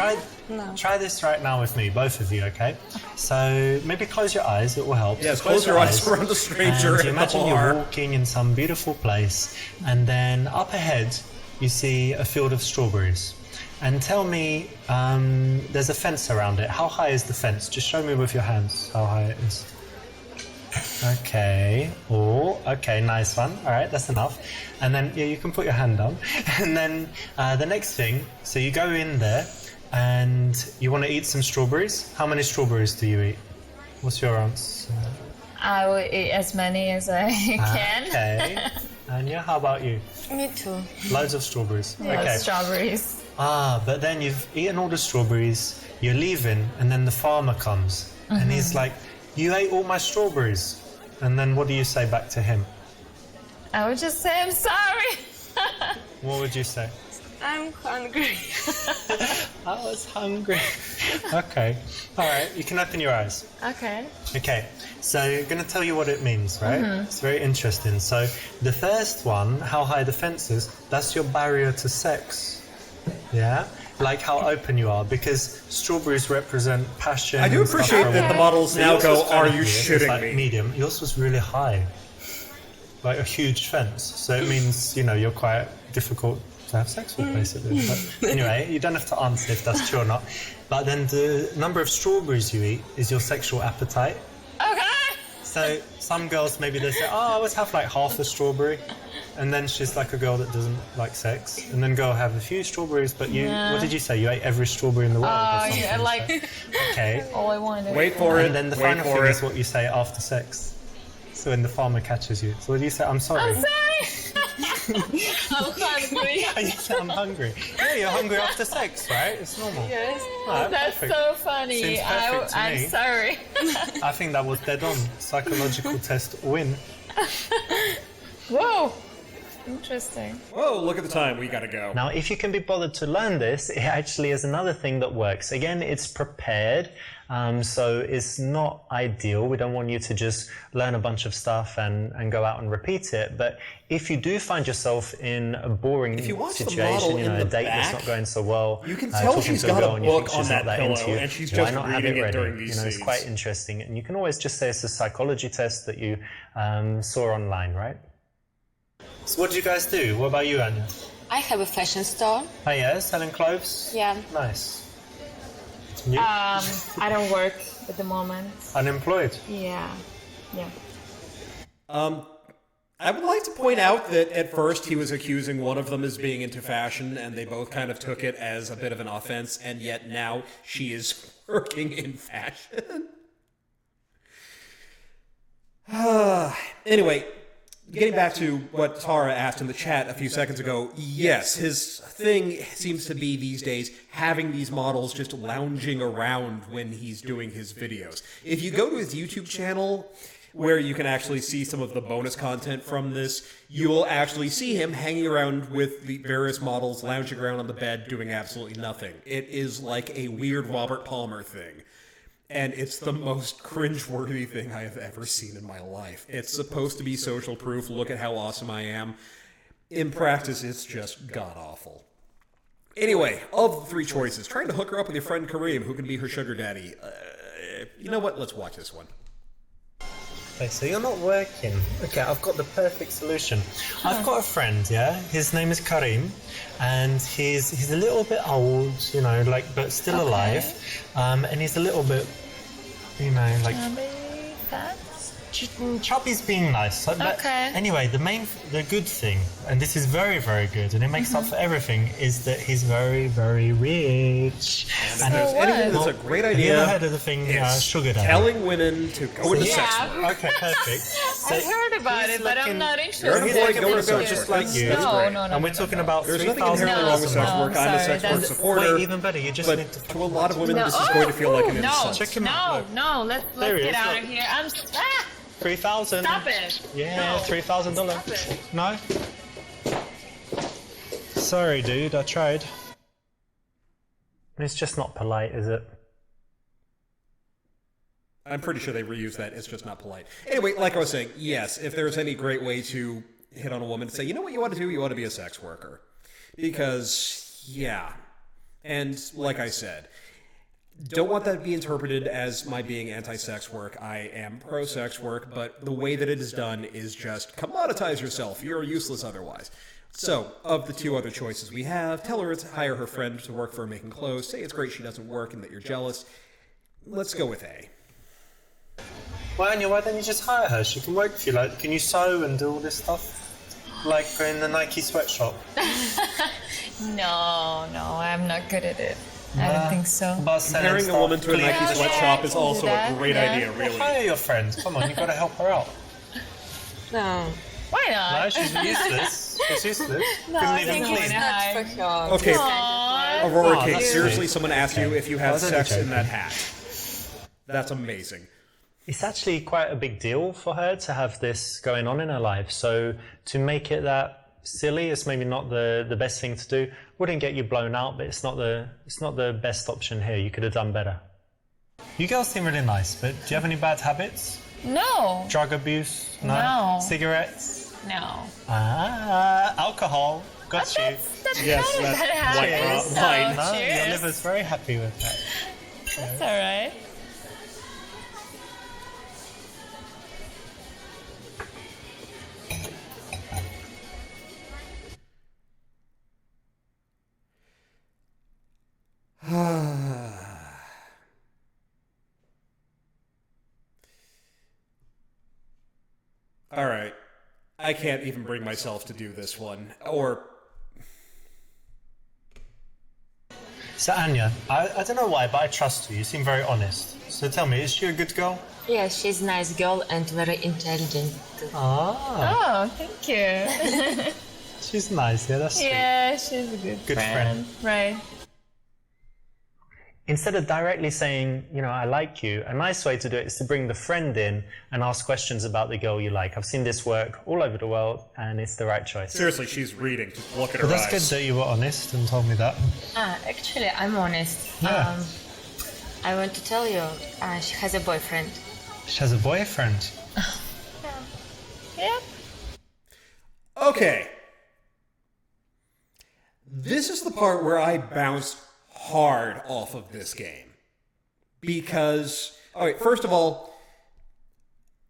try this right now with me, both of you, okay? So maybe close your eyes, it will help. Yes, So close your eyes around a stranger and at the imagine bar. you're walking in some beautiful place, and then up ahead you see a field of strawberries. And tell me, there's a fence around it. How high is the fence? Just show me with your hands how high it is. Okay. Oh, okay, nice one. All right, that's enough. And then, yeah, you can put your hand down. And then the next thing, so you go in there and you want to eat some strawberries. How many strawberries do you eat? What's your answer? I will eat as many as I can. Okay. And yeah, how about you? Me too. Loads of strawberries. Yeah, Okay. strawberries. But then you've eaten all the strawberries, you're leaving, and then the farmer comes, and he's like, you ate all my strawberries. And then what do you say back to him? I would just say I'm sorry. What would you say? I'm hungry. I was hungry. Okay. All right, you can open your eyes. Okay. Okay, so I'm going to tell you what it means, right? It's very interesting. So the first one, how high the fence is, that's your barrier to sex. Yeah? Like how open you are, because strawberries represent passion. I do and stuff appreciate for that the women. models now Yours go, was kind are of you weird. It's shitting like me? medium. Yours was really high. Like a huge fence. So it means, you know, you're quite difficult to have sex with, basically. But anyway, you don't have to answer if that's true or not. But then the number of strawberries you eat is your sexual appetite. Okay. So some girls, maybe they say, oh, I always have like half a strawberry. And then she's like a girl that doesn't like sex. And then go have a few strawberries, but you, what did you say? You ate every strawberry in the world or Oh, something. yeah, like Okay. all I wanted. Wait for it. And then the Wait final for thing it. is what you say after sex. So when the farmer catches you. So what do you say? I'm sorry. I'm sorry. I'm hungry. You say, I'm hungry. Yeah, you're hungry after sex, right? It's normal. Yes. Alright, That's perfect. so funny. Seems perfect to I'm me. sorry. I think that was dead on. Psychological test win. Whoa. Interesting. Whoa, look at the time. We gotta go. Now, if you can be bothered to learn this, it actually is another thing that works. Again, it's prepared, so it's not ideal. We don't want you to just learn a bunch of stuff and go out and repeat it. But if you do find yourself in a boring situation, a date that's not going so well, you can tell she's got a book on that pillow, and she's just reading it during these scenes. It's quite interesting. And you can always just say it's a psychology test that you saw online, right? So what do you guys do? What about you, Anya? I have a fashion store. Oh yeah, selling clothes? Yeah. Nice. You? I don't work at the moment. Unemployed? Yeah. I would like to point out that at first he was accusing one of them as being into fashion, and they both kind of took it as a bit of an offense, and yet now she is working in fashion. Anyway, getting back to what Tara asked in the chat a few seconds ago, yes, his thing seems to be these days having these models just lounging around when he's doing his videos. If you go to his YouTube channel, where you can actually see some of the bonus content from this, you'll actually see him hanging around with the various models, lounging around on the bed, doing absolutely nothing. It is like a weird Robert Palmer thing. And it's the most cringeworthy thing I have ever seen in my life. It's supposed to be social proof. Look at how awesome I am. In practice, it's just god-awful. Anyway, of the three choices, trying to hook her up with your friend Kareem, who can be her sugar daddy. You know what? Let's watch this one. Okay, so you're not working. Okay, I've got the perfect solution. I've got a friend, yeah? His name is Karim, and he's a little bit old, but still alive. And he's a little bit, Chubby's being nice. Okay. Anyway, the good thing, and this is very, very good, and it makes up for everything, is that he's very, very rich. And if there's anything that's a great idea, have you ever heard of the thing sugar daddy? Telling women to go into sex work. Okay, perfect. So I've heard about it, but I'm not interested. You're unemployed, go into sex just work. like you. No. And we're talking about There's nothing 3,000 inherently wrong with sex work. I'm a sex work supporter. Wait, even better, you just need to... But to a lot of women, this is going to feel like an insult. Check him out. No, let's get out of here. 3,000. Stop it. Yeah, $3,000. No? Sorry, dude, I tried. It's just not polite, is it? I'm pretty sure they reuse that. It's just not polite. Anyway, like I was saying, yes, if there's any great way to hit on a woman and say, you know what you want to do? You want to be a sex worker. Because, yeah. And like I said, don't want that to be interpreted as my being anti-sex work. I am pro-sex work, but the way that it is done is just commoditize yourself. You're useless otherwise. So, of the two other choices we have, tell her to hire her friend to work for her making clothes, say it's great she doesn't work and that you're jealous. Let's go with A. Well, Anya, why don't you just hire her? She can work for you. Can you sew and do all this stuff? Like in the Nike sweatshop? No, I'm not good at it. I don't think so. Comparing a woman to a Nike sweatshop is also a great idea, really. Hire your friend. Come on, you've got to help her out. No. Why not? No, she's useless. She's useless. No, I think it's not for sure. Okay, Aurora Kate, that's seriously, sweet. someone asked you if you have sex in that hat. That's amazing. It's actually quite a big deal for her to have this going on in her life. So to make it that silly, it's maybe not the best thing to do. Wouldn't get you blown out, but it's not the best option here. You could have done better. You girls seem really nice, but do you have any bad habits? No. Drug abuse? No. Cigarettes? No. Alcohol. Got you. That's Yes, not a that's bad white habit. wine. No, your Cheers. liver's very happy with that. That's all right. All right. I can't even bring myself to do this one. Or... So Anya, I don't know why, but I trust you. You seem very honest. So tell me, is she a good girl? Yeah, she's a nice girl and very intelligent. Ah, Oh, thank you. she's nice. Yeah, that's sweet. Yeah, she's a good Good friend. Right. instead of directly saying, I like you, a nice way to do it is to bring the friend in and ask questions about the girl you like. I've seen this work all over the world, and it's the right choice. Seriously, she's reading. Just look at her That's eyes. good that you were honest and told me that. Actually, I'm honest. Yeah. I want to tell you, she has a boyfriend. She has a boyfriend. Yeah. Okay. This is the part where I bounced hard off of this game. Because, alright, first of all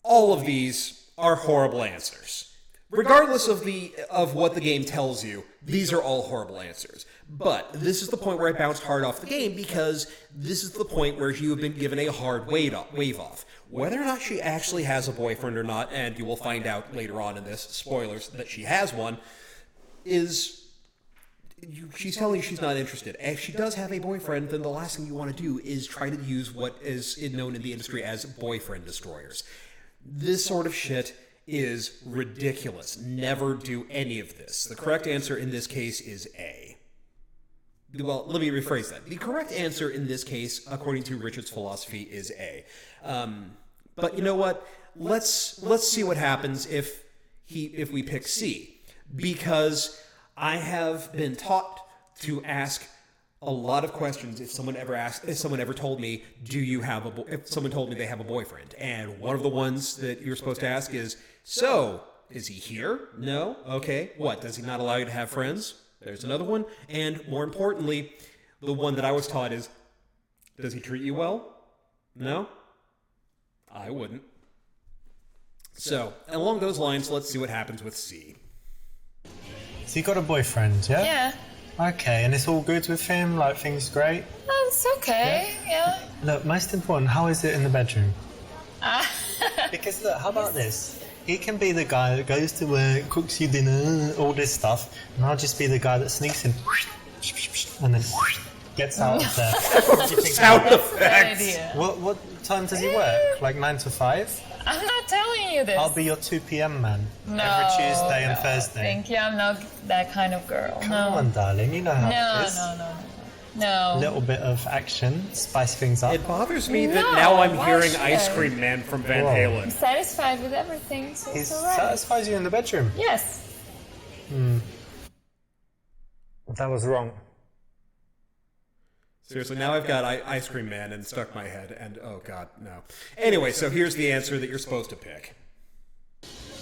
of these are horrible answers. Regardless of what the game tells you, these are all horrible answers. But this is the point where I bounced hard off the game, because this is the point where you have been given a hard wave off. Whether or not she actually has a boyfriend or not, and you will find out later on in this, spoilers, that she has one, she's telling you she's not interested. If she does have a boyfriend, then the last thing you want to do is try to use what is known in the industry as boyfriend destroyers. This sort of shit is ridiculous. Never do any of this. The correct answer in this case is A. Well, let me rephrase that. The correct answer in this case, according to Richard's philosophy, is A. But you know what? Let's see what happens if we pick C, because I have been taught to ask a lot of questions if someone ever told me, if someone told me they have a boyfriend. And one of the ones that you're supposed to ask is, so, is he here? No? Okay. What, does he not allow you to have friends? There's another one. And more importantly, the one that I was taught is, does he treat you well? No? I wouldn't. So, along those lines, let's see what happens with C. So you got a boyfriend, yeah? Yeah. Okay, and it's all good with him? Like, things great? It's okay. Yeah. Look, most important, how is it in the bedroom? Because look, how about this? He can be the guy that goes to work, cooks you dinner, all this stuff, and I'll just be the guy that sneaks in and then gets out of there. Sound effects! Idea. What time does he work? Like 9 to 5? I'm not telling you this. I'll be your 2 p.m. man. No, Every Tuesday and Thursday. Thank you. I'm not that kind of girl. Come no. on, darling, you know how No, it is. no. A little bit of action, spice things up. It bothers me that No, now I'm why hearing should Ice I? Cream Man from Van Whoa. Halen. I'm satisfied with everything, so He it's alright. satisfies you in the bedroom. Yes. That was wrong. Seriously, now I've got Ice Cream Man and stuck my head, and oh god, no. Anyway, so here's the answer that you're supposed to pick.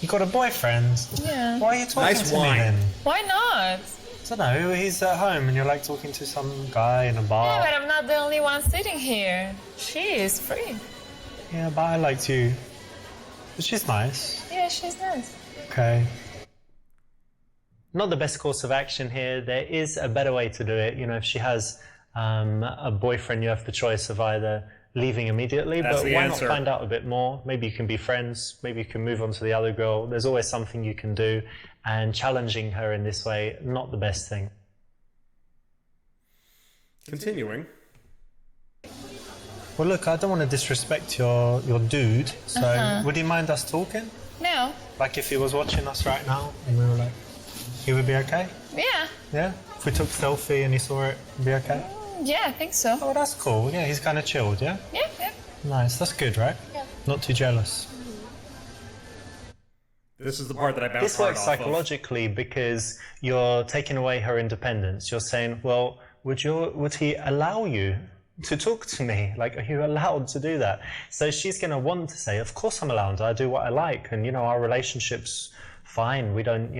You got a boyfriend? Yeah. Why are you talking Nice to wine. me then? Why not? I don't know, he's at home and you're like talking to some guy in a Yeah, bar. but I'm not the only one sitting here. She is free. Yeah, but I liked you. But she's nice. Yeah, she's nice. Okay. Not the best course of action here. There is a better way to do it. If she has a boyfriend, you have the choice of either leaving immediately, That's but the why answer. not find out a bit more? Maybe you can be friends, maybe you can move on to the other girl. There's always something you can do, and challenging her in this way, not the best thing. Continuing. Well, look, I don't want to disrespect your dude, so would you mind us talking? No. Like if he was watching us right now and we were like, he would be okay? Yeah. Yeah? If we took a selfie and he saw it, it'd be okay? Yeah, I think so. Oh, that's cool. Yeah, he's kind of chilled, yeah? Yeah, yeah. Nice, that's good, right? Yeah. Not too jealous. This is the part that I bounced This hard works off of. psychologically because you're taking away her independence. You're saying, well, would he allow you to talk to me? Like, are you allowed to do that? So she's going to want to say, of course I'm allowed. I do what I like. And, our relationship's fine. We don't,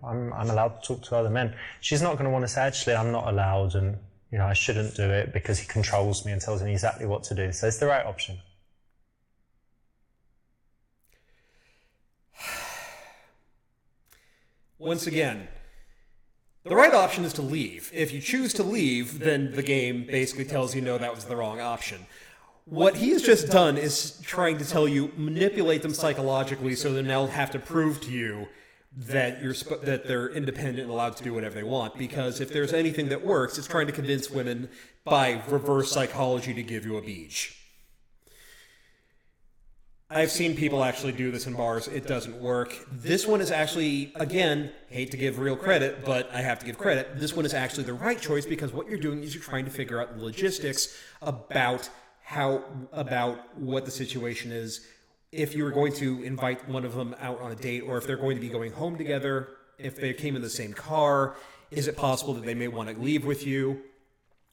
I'm allowed to talk to other men. She's not going to want to say, actually, I'm not allowed and, I shouldn't do it because he controls me and tells me exactly what to do. So it's the right option. Once again, the right option is to leave. If you choose to leave, then the game basically tells you, no, that was the wrong option. What he has just done is trying to tell you, manipulate them psychologically so then they'll have to prove to you that that they're independent and allowed to do whatever they want. Because if there's anything that works, it's trying to convince women by reverse psychology to give you a beach. I've seen people actually do this in bars. It doesn't work. This one is actually, again, hate to give real credit, but I have to give credit. This one is actually the right choice because what you're doing is you're trying to figure out the logistics about what the situation is. If you were going to invite one of them out on a date, or if they're going to be going home together, if they came in the same car, is it possible that they may want to leave with you?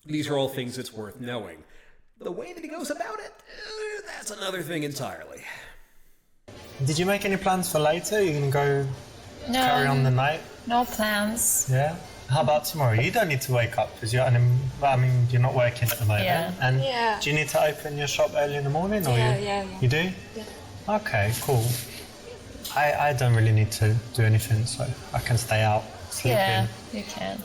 These are all things that's worth knowing. The way that he goes about it, that's another thing entirely. Did you make any plans for later? You're going to go carry on the night? No plans. Yeah? How about tomorrow? You don't need to wake up because you're not working at the moment. Yeah. And Yeah. do you need to open your shop early in the morning? Or Yeah. You do? Yeah. Okay, cool. I don't really need to do anything, so I can stay out, sleep Yeah, in. you can.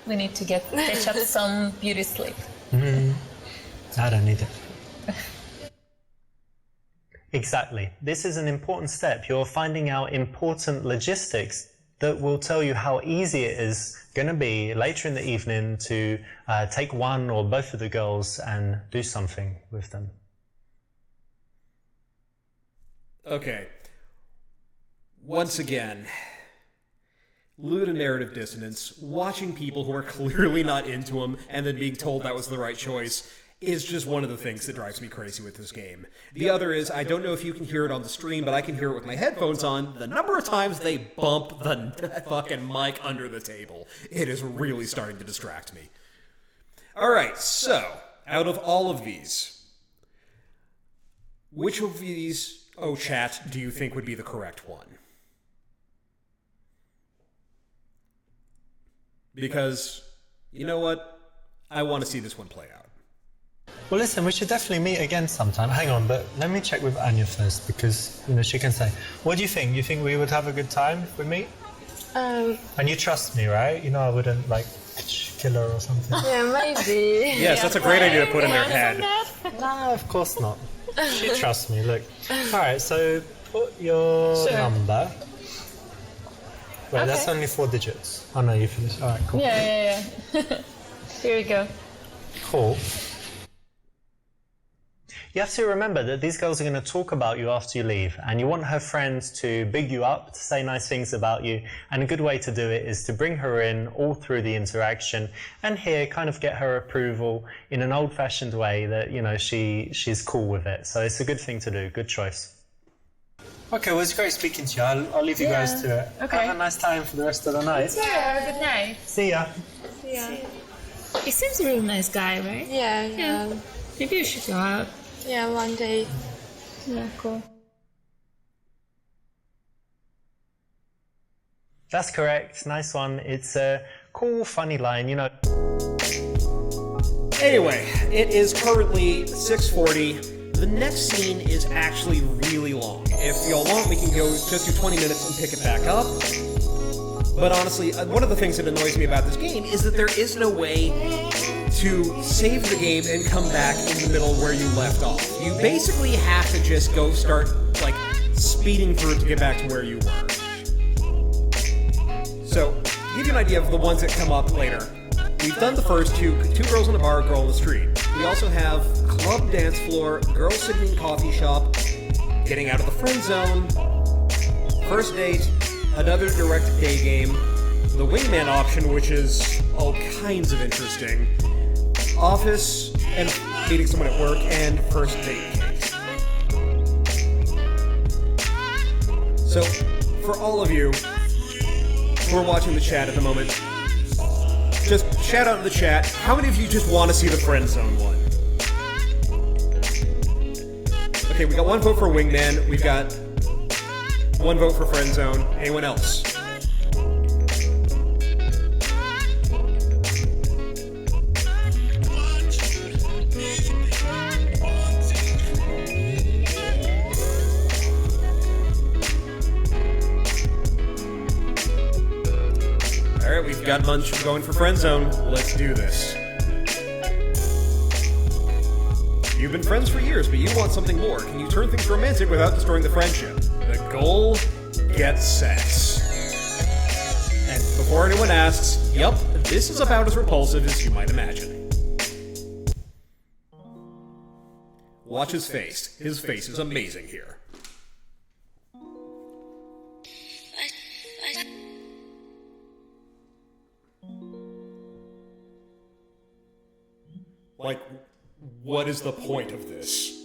We need to catch up some beauty sleep. I don't need it. Exactly. This is an important step. You're finding out important logistics that will tell you how easy it is going to be later in the evening to take one or both of the girls and do something with them. Okay. Once again, ludonarrative dissonance, watching people who are clearly not into him and then being told that was the right choice is just one of the things that drives me crazy with this game. The other is, I don't know if you can hear it on the stream, but I can hear it with my headphones on. The number of times they bump the fucking mic under the table. It is really starting to distract me. Alright, so, out of all of these, which of these, oh chat, do you think would be the correct one? Because, you know what? I want to see this one play out. Well, listen, we should definitely meet again sometime. Hang on, but let me check with Anya first because, she can say. What do you think? You think we would have a good time if we meet? And you trust me, right? I wouldn't, kill her or something. Yeah, maybe. Yes, that's a great idea to put in their head. No, of course not. She trusts me, look. All right, so put your number. Wait, that's only 4 digits. Oh, no, you finished. All right, cool. Yeah. Here we go. Cool. You have to remember that these girls are going to talk about you after you leave, and you want her friends to big you up, to say nice things about you, and a good way to do it is to bring her in all through the interaction and here kind of get her approval in an old-fashioned way that, she's cool with it. So it's a good thing to do. Good choice. Okay, well, it's great speaking to you. I'll leave you guys to it. Okay. Have a nice time for the rest of the night. Yeah, have a good night. See ya. Yeah. He seems a real nice guy, right? Yeah. Maybe you should go out. Yeah, one day. Yeah, cool. That's correct. Nice one. It's a cool, funny line, Anyway, it is currently 6:40. The next scene is actually really long. If y'all want, we can go just do 20 minutes and pick it back up. But honestly, one of the things that annoys me about this game is that there is no way to save the game and come back in the middle where you left off. You basically have to just go start, speeding through it to get back to where you were. So, to give you an idea of the ones that come up later, we've done the first two girls in a bar, a girl in the street. We also have club dance floor, girls sitting in coffee shop, getting out of the friend zone, first date, another direct day game, the wingman option, which is all kinds of interesting, office, and meeting someone at work, and first date case. So, for all of you who are watching the chat at the moment, just shout out in the chat, how many of you just want to see the friend zone one? Okay, we got 1 vote for wingman, we've got 1 vote for friend zone. Anyone else? Alright, we've got a bunch going for friend zone. Let's do this. You've been friends for years, but you want something more. Can you turn things romantic without destroying the friendship? The goal, get sex. And before anyone asks, yup, this is about as repulsive as you might imagine. Watch his face. His face is amazing here. Like, what is the point of this?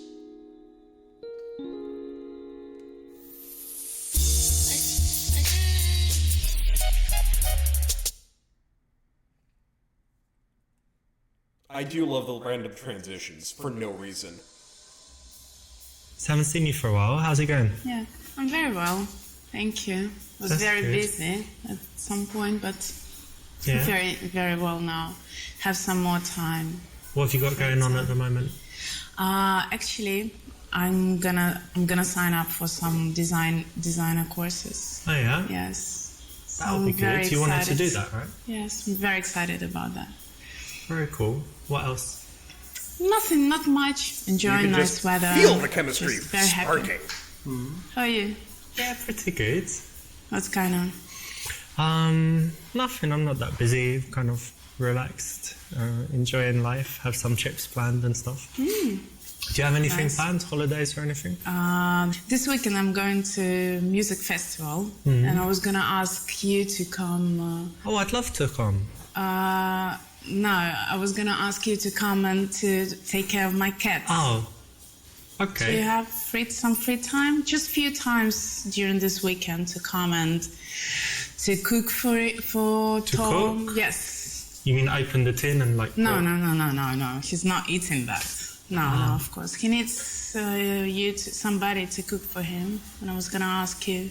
I do love the random transitions for no reason. So I haven't seen you for a while. How's it going? Yeah, I'm very well. Thank you. I was That's very good. busy at some point, but Yeah. very, very well now. Have some more time. What have you got going on at the moment? Actually, I'm gonna sign up for some designer courses. Oh yeah? Yes. So That would be I'm very good. You wanted to do excited. that, right? Yes, I'm very excited about that. Very cool. What else? Nothing, not much. You Enjoying can nice just weather. feel the chemistry Just very happy. sparking. How are you? Yeah, pretty good. What's going on? Nothing. I'm not that busy. Kind of relaxed, enjoying life. Have some trips planned and stuff. Do you have anything Nice. planned? Holidays or anything? This weekend I'm going to music festival, and I was gonna ask you to come. Oh, I'd love to come. No, I was gonna ask you to come and to take care of my cat. Oh, Do you okay. have some free time? Just few times during this weekend to come and to cook for To Tom. cook? Yes. You mean open the tin and like? No, pour- no. He's not eating that. No, of course. He needs somebody to cook for him, and I was gonna ask you.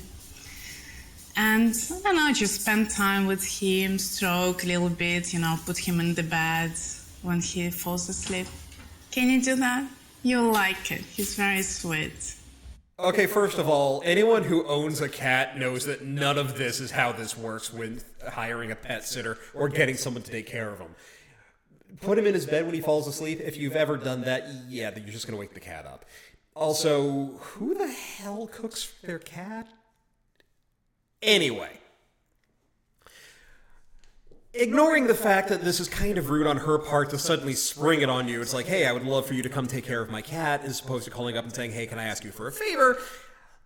And I don't know, just spend time with him, stroke a little bit, put him in the bed when he falls asleep. Can you do that? You'll like it. He's very sweet. Okay, first of all, anyone who owns a cat knows that none of this is how this works with hiring a pet sitter or getting someone to take care of him. Put him in his bed when he falls asleep. If you've ever done that, yeah, then you're just going to wake the cat up. Also, who the hell cooks their cat? Anyway. Ignoring the fact that this is kind of rude on her part to suddenly spring it on you. It's like, hey, I would love for you to come take care of my cat, as opposed to calling up and saying, hey, can I ask you for a favor?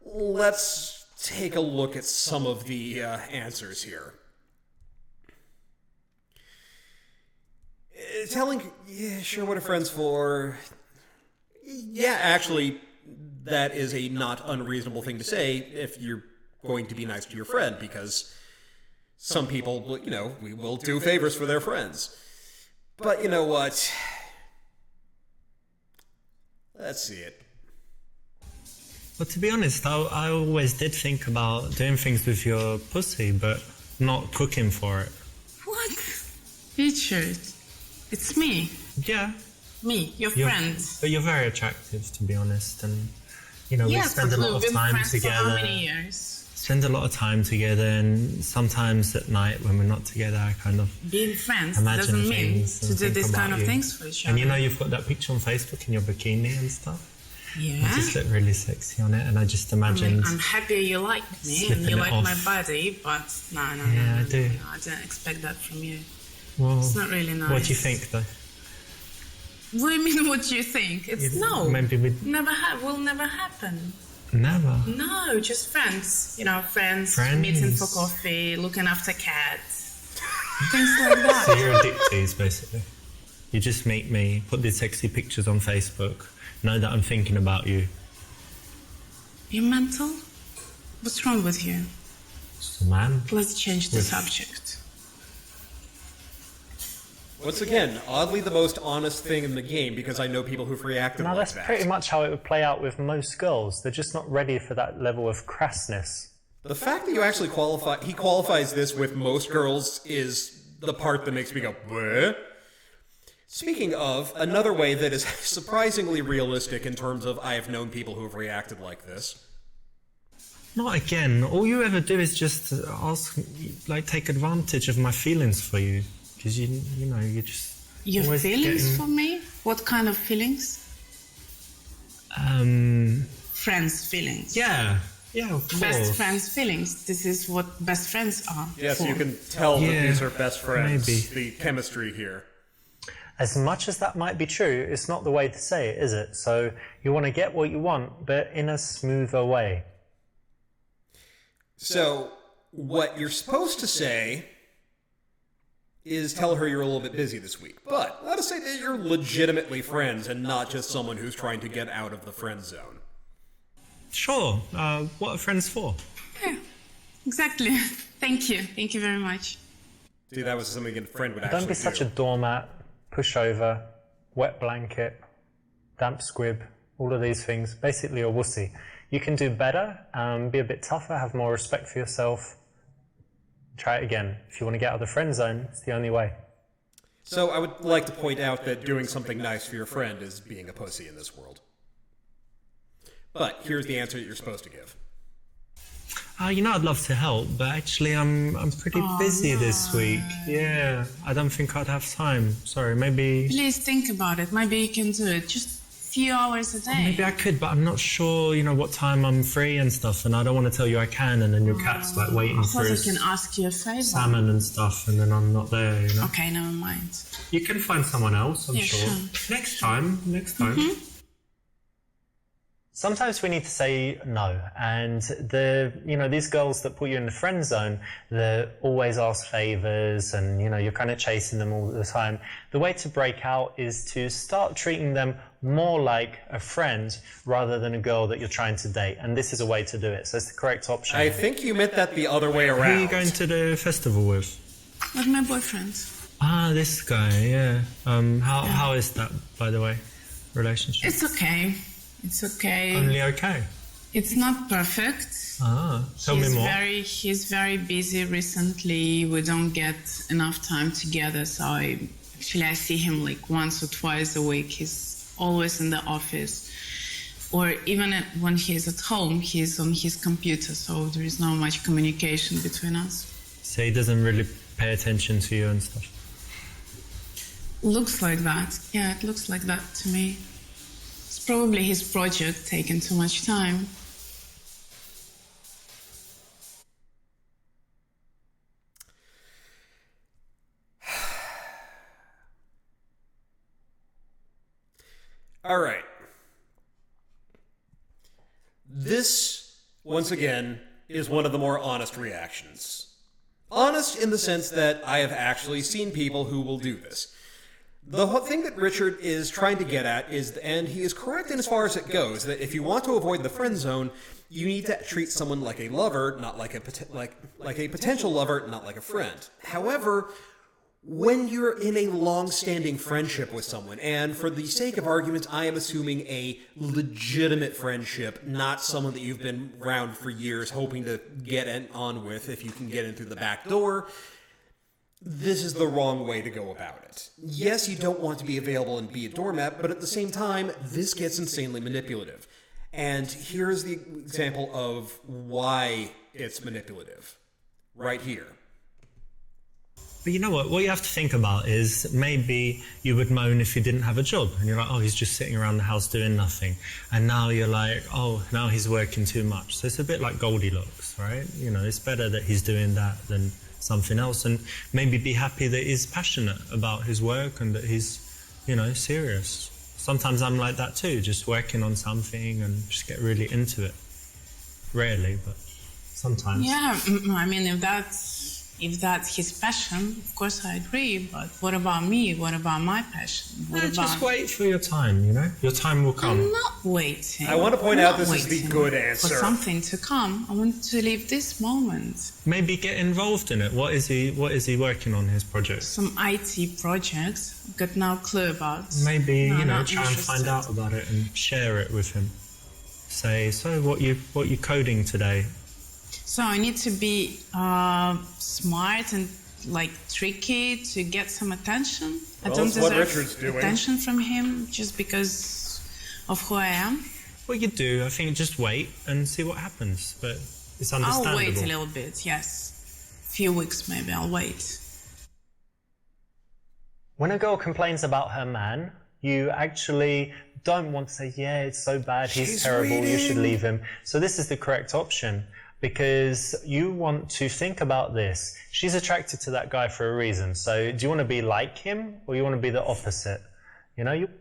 Let's take a look at some of the answers here. Telling, yeah, sure, what are friends for? Yeah, actually, that is a not unreasonable thing to say if you're going to be nice to your friend, because some people, we will do favors for their friends. But you know what? Let's see it. But to be honest, I always did think about doing things with your pussy, but not cooking for it. What? Richard, it's me. Yeah. Me, your You're- friend. But you're very attractive, to be honest, and we Yes, spend a but lot we've of been time friends together. for how many years? Spend a lot of time together, and sometimes at night when we're not together, I kind of Being friends imagine doesn't mean things to and do think this about kind of you. things for each And other. you've got that picture on Facebook in your bikini and stuff. You Yeah. just look really sexy on it, and I just imagined. I'm happy you like me and Slipping you it like off. my body, but no, Yeah, I do. I didn't expect that from you. Well, It's not really nice. what do you think, though? What do you mean? What do you think? It's no. Maybe we Will never happen. never. No, just friends. Friends Friends. meeting for coffee, looking after cats, things like that. So you're addicted, basically. You just make me put these sexy pictures on Facebook, know that I'm thinking about you. You mental? What's wrong with you? So, man, Let's change the With- subject. Once again, oddly the most honest thing in the game, because I know people who've reacted Now like that's that. pretty much how it would play out with most girls. They're just not ready for that level of crassness. The fact that you actually he qualifies this with most girls is the part that makes me go, what? Speaking of, another way that is surprisingly realistic in terms of I have known people who have reacted like this. not again. All you ever do is just ask, take advantage of my feelings for you. Because you just Your always feelings getting- for me? What kind of feelings? Friends' feelings. Yeah, of course. Best friends' feelings. This is what best friends are. Yes, for. you can tell that Yeah, these are best friends. maybe. The chemistry here. As much as that might be true, it's not the way to say it, is it? So you want to get what you want, but in a smoother way. So what you're supposed to say is tell her you're a little bit busy this week. But let us say that you're legitimately friends and not just someone who's trying to get out of the friend zone. Sure. What are friends for? Yeah, exactly. Thank you. Thank you very much. See, that was something a friend would actually do. Don't be such a doormat, pushover, wet blanket, damp squib, all of these things. Basically a wussy. You can do better, be a bit tougher, have more respect for yourself. Try it again. If you want to get out of the friend zone, it's the only way. So I would like to point out that doing something nice for your friend is being a pussy in this world. But here's the answer that you're supposed to give. I'd love to help, but actually I'm pretty busy this week. Yeah, I don't think I'd have time. Sorry, maybe... Please think about it. Maybe you can do it. Just a few hours a day. Maybe I could, but I'm not sure, what time I'm free and stuff, and I don't want to tell you I can, and then your cat's like waiting for I his can ask you a favor. salmon and stuff, and then I'm not there, Okay, never mind. You can find someone else, I'm sure. Next time. Mm-hmm. Sometimes we need to say no, and these girls that put you in the friend zone, they always ask favors, and you're kind of chasing them all the time. The way to break out is to start treating them more like a friend rather than a girl that you're trying to date, and this is a way to do it. So it's the correct option. I think you meant that the other way around. Who are you going to the festival with? With my boyfriend. This guy, yeah. How is that, by the way, relationship? It's okay. It's okay. Only okay? It's not perfect. Tell me more. He's very busy recently. We don't get enough time together, so I see him like once or twice a week. He's always in the office. Or even when he's at home, he's on his computer, so there is not much communication between us. So he doesn't really pay attention to you and stuff? Looks like that. Yeah, it looks like that to me. It's probably his project taking too much time. All right. This, once again, is one of the more honest reactions. Honest in the sense that I have actually seen people who will do this. The whole thing that Richard is trying to get at is, and he is correct in as far as it goes, that if you want to avoid the friend zone, you need to treat someone like a lover, not like a potential lover, not like a friend. However, when you're in a long-standing friendship with someone, and for the sake of argument, I am assuming a legitimate friendship, not someone that you've been around for years hoping to get on with if you can get in through the back door, this is the wrong way to go about it. Yes, you don't want to be available and be a doormat, but at the same time, this gets insanely manipulative. And here's the example of why it's manipulative. Right here. But you know what? What you have to think about is maybe you would moan if you didn't have a job. And you're like, oh, he's just sitting around the house doing nothing. And now you're like, oh, now he's working too much. So it's a bit like Goldilocks, right? It's better that he's doing that than something else, and maybe be happy that he's passionate about his work and that he's, serious. Sometimes I'm like that too, just working on something and just get really into it. Rarely, but sometimes. Yeah, I mean, if that's his passion, of course I agree, but what about me? What about my passion? Just wait for your time, Your time will come. I'm not waiting. I want to point out this is the good answer. For something to come. I want to live this moment. Maybe get involved in it. What is he working on, his project? Some IT projects. I've got no clue about. Maybe, try and find out about it and share it with him. Say, so what you coding today? So I need to be smart and tricky to get some attention. Well, I don't deserve attention from him just because of who I am. Well, you do. I think just wait and see what happens. But it's understandable. I'll wait a little bit, yes. A few weeks maybe, I'll wait. When a girl complains about her man, you actually don't want to say, yeah, it's so bad, he's terrible, you should leave him. So this is the correct option. because you want to think about this. She's attracted to that guy for a reason. So do you want to be like him or you want to be the opposite? You know, you want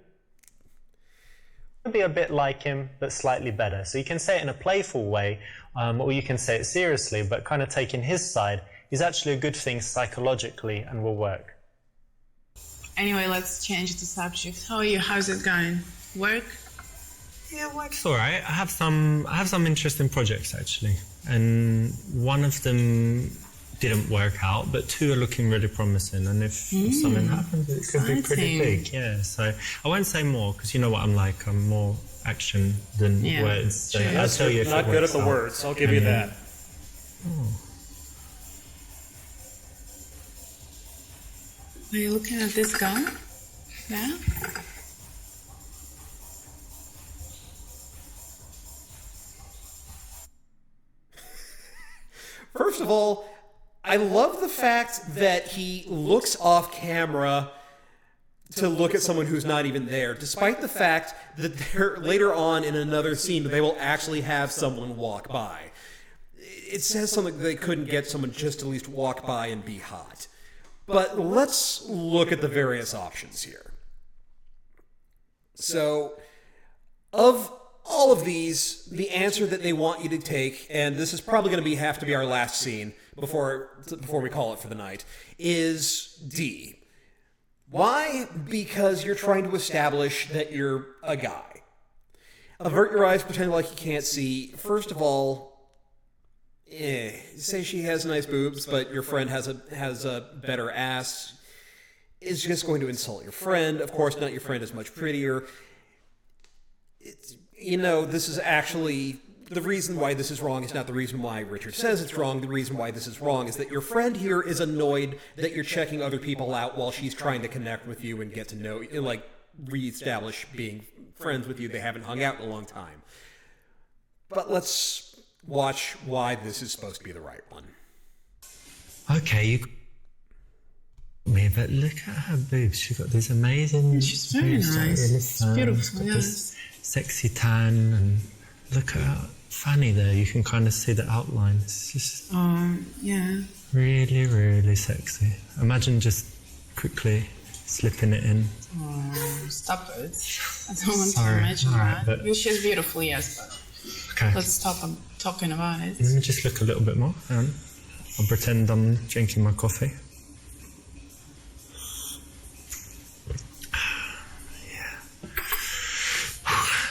to be a bit like him, but slightly better. So you can say it in a playful way, or you can say it seriously, but kind of taking his side is actually a good thing psychologically and will work. Anyway, let's change the subject. How are you? How's it going? Work? Yeah, work's all right. I have some interesting projects actually, and one of them didn't work out, but two are looking really promising. And if something happens, it could be pretty big. Yeah. So I won't say more because you know what I'm like. I'm more action than words. So I'll tell you if not it good works at the out. words. I'll give you that. Are you looking at this guy? Yeah? First of all, I love the fact that he looks off camera to look at someone who's not even there, despite the fact that later on in another scene they will actually have someone walk by. It says something that they couldn't get someone just to at least walk by and be hot. But let's look at the various options here. So, of all of these, the answer that they want you to take, and this is probably going to have to be our last scene before we call it for the night, is D. Why? Because you're trying to establish that you're a guy. Avert your eyes, pretend like you can't see. First of all, say she has nice boobs, but your friend has a better ass, is just going to insult your friend. Of course, not your friend is much prettier. This is actually the reason why this is wrong is not the reason why Richard says it's wrong. The reason why this is wrong is that your friend here is annoyed that you're checking other people out while she's trying to connect with you and get to know you, like reestablish being friends with you. They haven't hung out in a long time. But let's watch why this is supposed to be the right one. Okay, you me, but look at her boobs. She's got these amazing. She's very boobs, nice. really It's firm. beautiful, She's got yes. this sexy tan, and look at her fanny there. You can kind of see the outline. It's just Yeah. really, really sexy. Imagine just quickly slipping it in. Oh, stop it. I don't want Sorry. to imagine All right, that. but- Well, she's beautiful, yes, but Okay. let's stop talking about it. Let me just look a little bit more. And I'll pretend I'm drinking my coffee.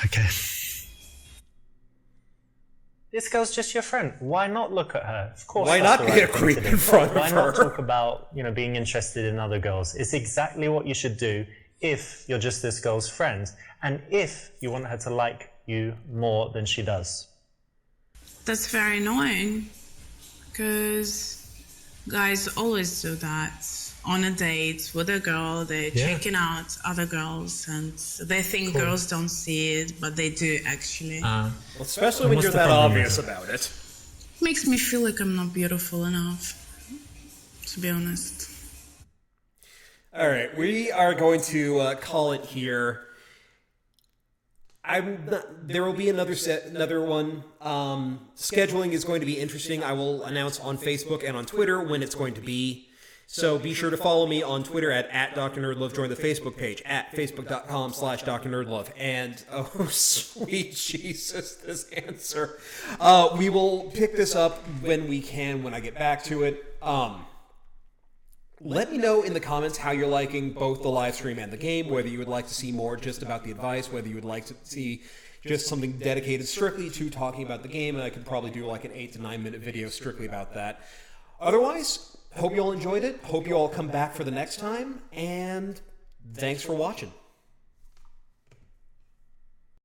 Okay. This girl's just your friend. Why not look at her? Of course. Why that's not the be right a thing creep to do. in front of Why not her? talk about, being interested in other girls? It's exactly what you should do if you're just this girl's friend, and if you want her to like you more than she does. That's very annoying because guys always do that. On a date with a girl, they're checking out other girls and they think girls don't see it, but they do actually. Especially when you're that obvious about it. Makes me feel like I'm not beautiful enough, to be honest. All right, we are going to call it here. There will be another one. Scheduling is going to be interesting. I will announce on Facebook and on Twitter when it's going to be. So be sure to follow me on Twitter at Dr. NerdLove. Join the Facebook page at facebook.com/Dr. NerdLove. And, oh, sweet Jesus, this answer. We will pick this up when we can, when I get back to it. Let me know in the comments how you're liking both the live stream and the game, whether you would like to see more just about the advice, whether you would like to see just something dedicated strictly to talking about the game, and I could probably do like an 8 to 9 minute video strictly about that. Otherwise, hope you all enjoyed it. Hope you all come back for the next time, and thanks for watching.